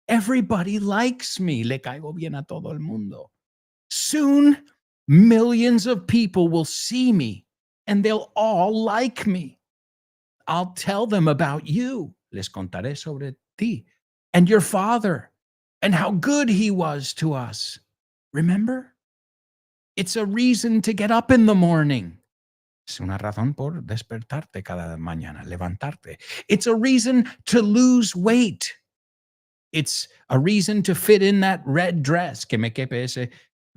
Everybody likes me. Le caigo bien a todo el mundo. Soon, millions of people will see me, and they'll all like me. I'll tell them about you. Les contaré sobre ti and your father and how good he was to us. Remember? It's a reason to get up in the morning. Es una razón por despertarte cada mañana, levantarte. It's a reason to lose weight. It's a reason to fit in that red dress, que me quepe ese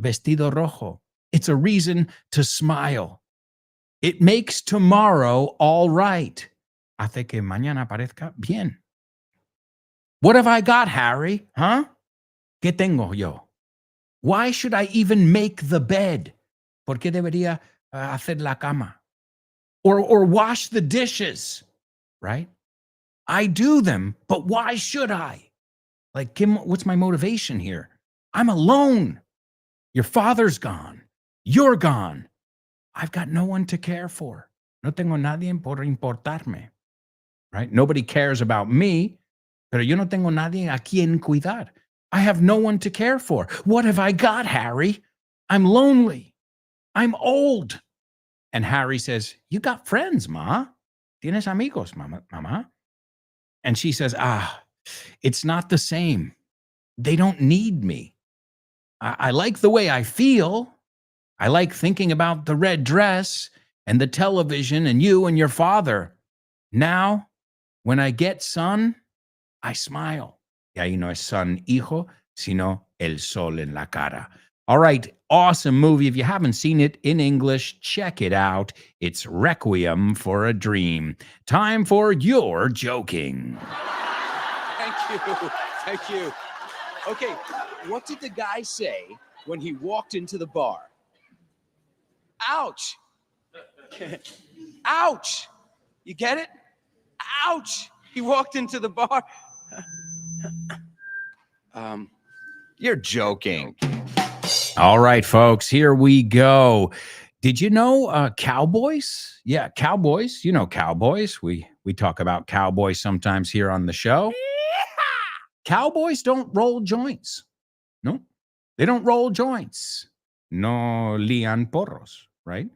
vestido rojo. It's a reason to smile. It makes tomorrow all right. Hace que mañana parezca bien. What have I got, Harry? Huh? ¿Qué tengo yo? Why should I even make the bed? ¿Por qué debería hacer la cama? Or wash the dishes, right? I do them, but why should I? Like, Kim, what's my motivation here? I'm alone. Your father's gone. You're gone. I've got no one to care for. No tengo nadie por importarme, right? Nobody cares about me, pero yo no tengo nadie a quien cuidar. I have no one to care for. What have I got, Harry? I'm lonely. I'm old. And Harry says, you got friends, Ma. Tienes amigos, Mama. And she says, it's not the same. They don't need me. I like the way I feel. I like thinking about the red dress and the television and you and your father. Now, when I get sun, I smile. Y ahí no es sun, hijo, sino el sol en la cara. All right, awesome movie. If you haven't seen it in English, check it out. It's Requiem for a Dream. Time for your joking. Thank you. Okay, what did the guy say when he walked into the bar? Ouch. Ouch. You get it? Ouch. He walked into the bar. You're joking. All right, folks, here we go. Did you know cowboys? Yeah, cowboys. You know cowboys. We talk about cowboys sometimes here on the show. Cowboys don't roll joints. No, they don't roll joints. No lian porros, right?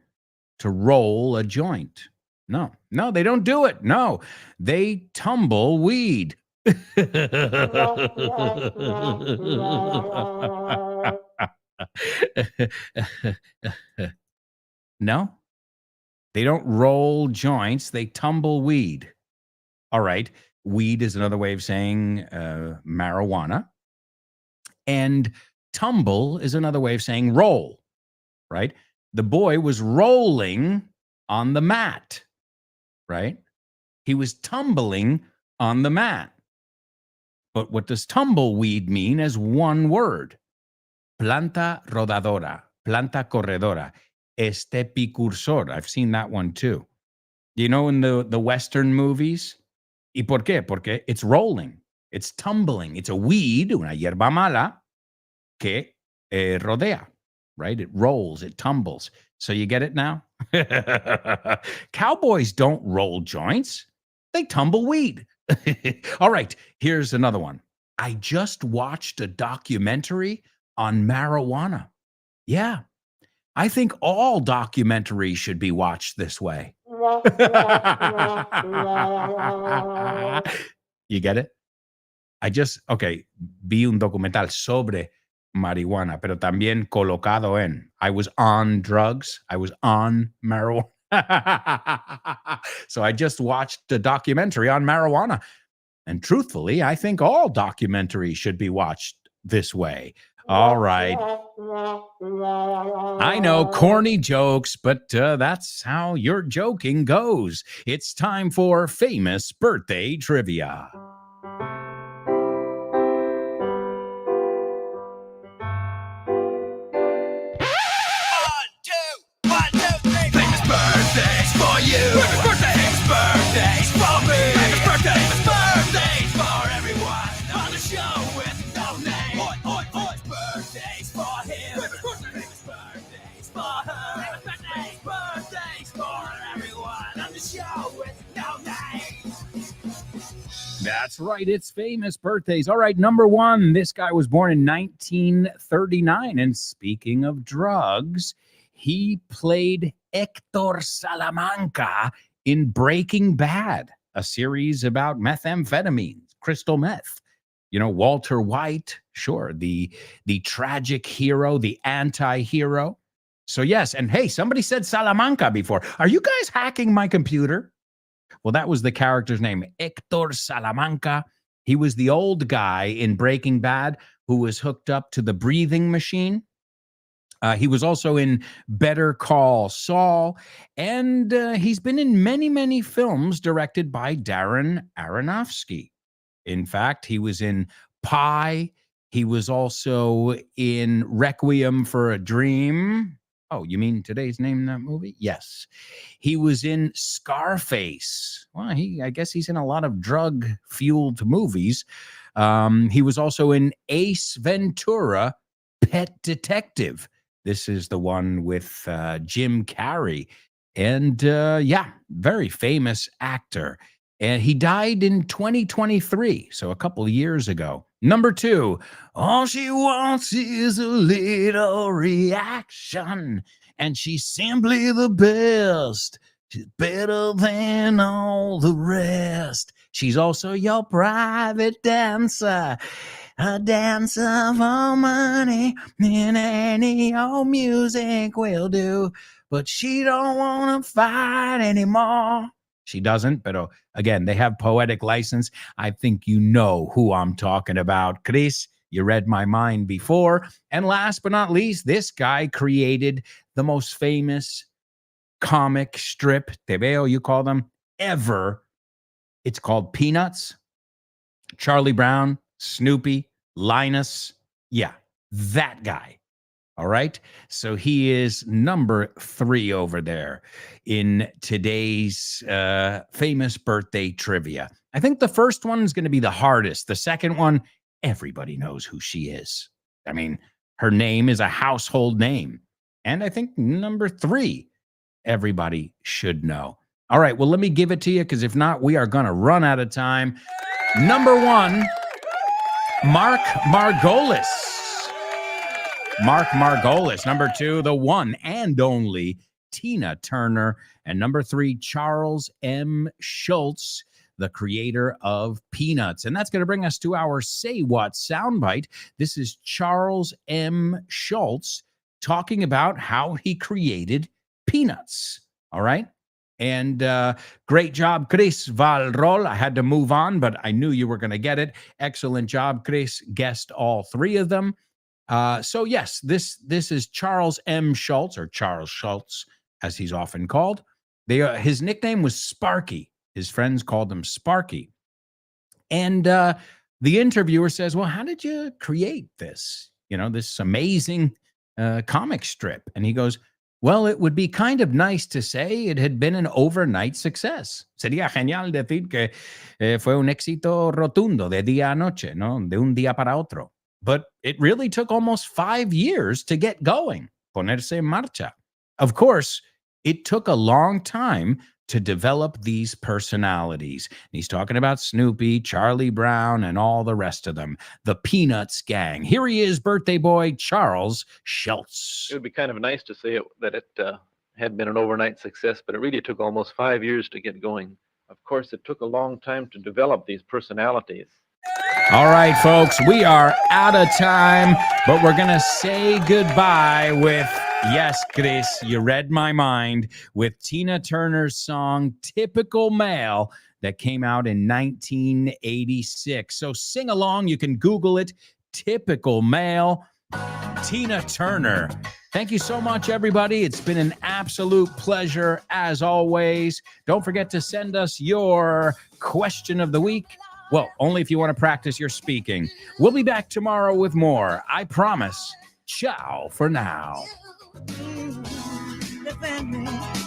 To roll a joint. No, they don't do it. No, they tumble weed. No, they don't roll joints. They tumble weed. All right. Weed is another way of saying marijuana. And tumble is another way of saying roll, right? The boy was rolling on the mat, right? He was tumbling on the mat. But what does tumbleweed mean as one word? Planta rodadora, planta corredora, estepicursor. I've seen that one too. You know, in the Western movies? ¿Y por qué? Porque it's rolling, it's tumbling. It's a weed, una hierba mala, que rodea, right? It rolls, it tumbles. So you get it now? Cowboys don't roll joints. They tumble weed. All right, here's another one. I just watched a documentary on marijuana. Yeah, I think all documentaries should be watched this way. You get it? Vi un documental sobre marihuana, pero también colocado en. I was on drugs. I was on marijuana. So I just watched a documentary on marijuana. And truthfully, I think all documentaries should be watched this way. All right. I know, corny jokes, but that's how your joking goes. It's time for famous birthday trivia. Famous birthdays for you. Famous birthdays. Birthdays for me. Famous birthdays. Famous birthdays for everyone on the show with no name. Oi, oi, oi. Birthdays for him. Famous birthdays for her. Famous birthdays for everyone on the show with no name. That's right. It's famous birthdays. All right. Number one, this guy was born in 1939. And speaking of drugs, he played Hector Salamanca in Breaking Bad, a series about methamphetamines, crystal meth. You know, Walter White, sure, the tragic hero, the anti-hero. So yes, and hey, somebody said Salamanca before. Are you guys hacking my computer? Well, that was the character's name, Hector Salamanca. He was the old guy in Breaking Bad who was hooked up to the breathing machine. He was also in Better Call Saul, and he's been in many, many films directed by Darren Aronofsky. In fact, he was in Pi. He was also in Requiem for a Dream. Oh, you mean today's name in that movie? Yes. He was in Scarface. Well, I guess he's in a lot of drug-fueled movies. He was also in Ace Ventura, Pet Detective. This is the one with Jim Carrey. And yeah, very famous actor. And he died in 2023, so a couple of years ago. Number two, all she wants is a little reaction. And she's simply the best. She's better than all the rest. She's also your private dancer. A dancer for money in any old music will do. But she don't want to fight anymore. She doesn't, but again, they have poetic license. I think you know who I'm talking about. Chris, you read my mind before. And last but not least, this guy created the most famous comic strip, te veo, you call them, ever. It's called Peanuts. Charlie Brown, Snoopy, Linus. Yeah, that guy. All right. So he is number 3 over there in today's famous birthday trivia. I think the first one is going to be the hardest. The second one, everybody knows who she is. I mean, her name is a household name. And I think number 3, everybody should know. All right. Well, let me give it to you, because if not, we are going to run out of time. Number 1, Mark Margolis. Mark Margolis. Number 2, the one and only Tina Turner. And number 3, Charles M. Schultz, the creator of Peanuts. And that's going to bring us to our Say What soundbite. This is Charles M. Schultz talking about how he created Peanuts. All right. And great job, Chris Valrol. I had to move on, but I knew you were going to get it. Excellent job, Chris. Guessed all 3 of them. So yes, this is Charles M. Schultz, or Charles Schultz, as he's often called. His nickname was Sparky. His friends called him Sparky. And the interviewer says, well, how did you create this? You know, this amazing comic strip. And he goes, well, it would be kind of nice to say it had been an overnight success. Sería genial decir que fue un éxito rotundo de día a noche, ¿no? De un día para otro. But it really took almost 5 years to get going, ponerse en marcha. Of course, it took a long time to develop these personalities. And he's talking about Snoopy, Charlie Brown, and all the rest of them. The Peanuts gang. Here he is, birthday boy, Charles Schultz. It would be kind of nice to say that it had been an overnight success, but it really took almost 5 years to get going. Of course, it took a long time to develop these personalities. All right, folks, we are out of time, but we're going to say goodbye with, yes, Chris, you read my mind, with Tina Turner's song, Typical Male, that came out in 1986. So sing along. You can Google it, Typical Male. Tina Turner. Thank you so much, everybody. It's been an absolute pleasure, as always. Don't forget to send us your question of the week. Well, only if you want to practice your speaking. We'll be back tomorrow with more. I promise. Ciao for now. Defend me.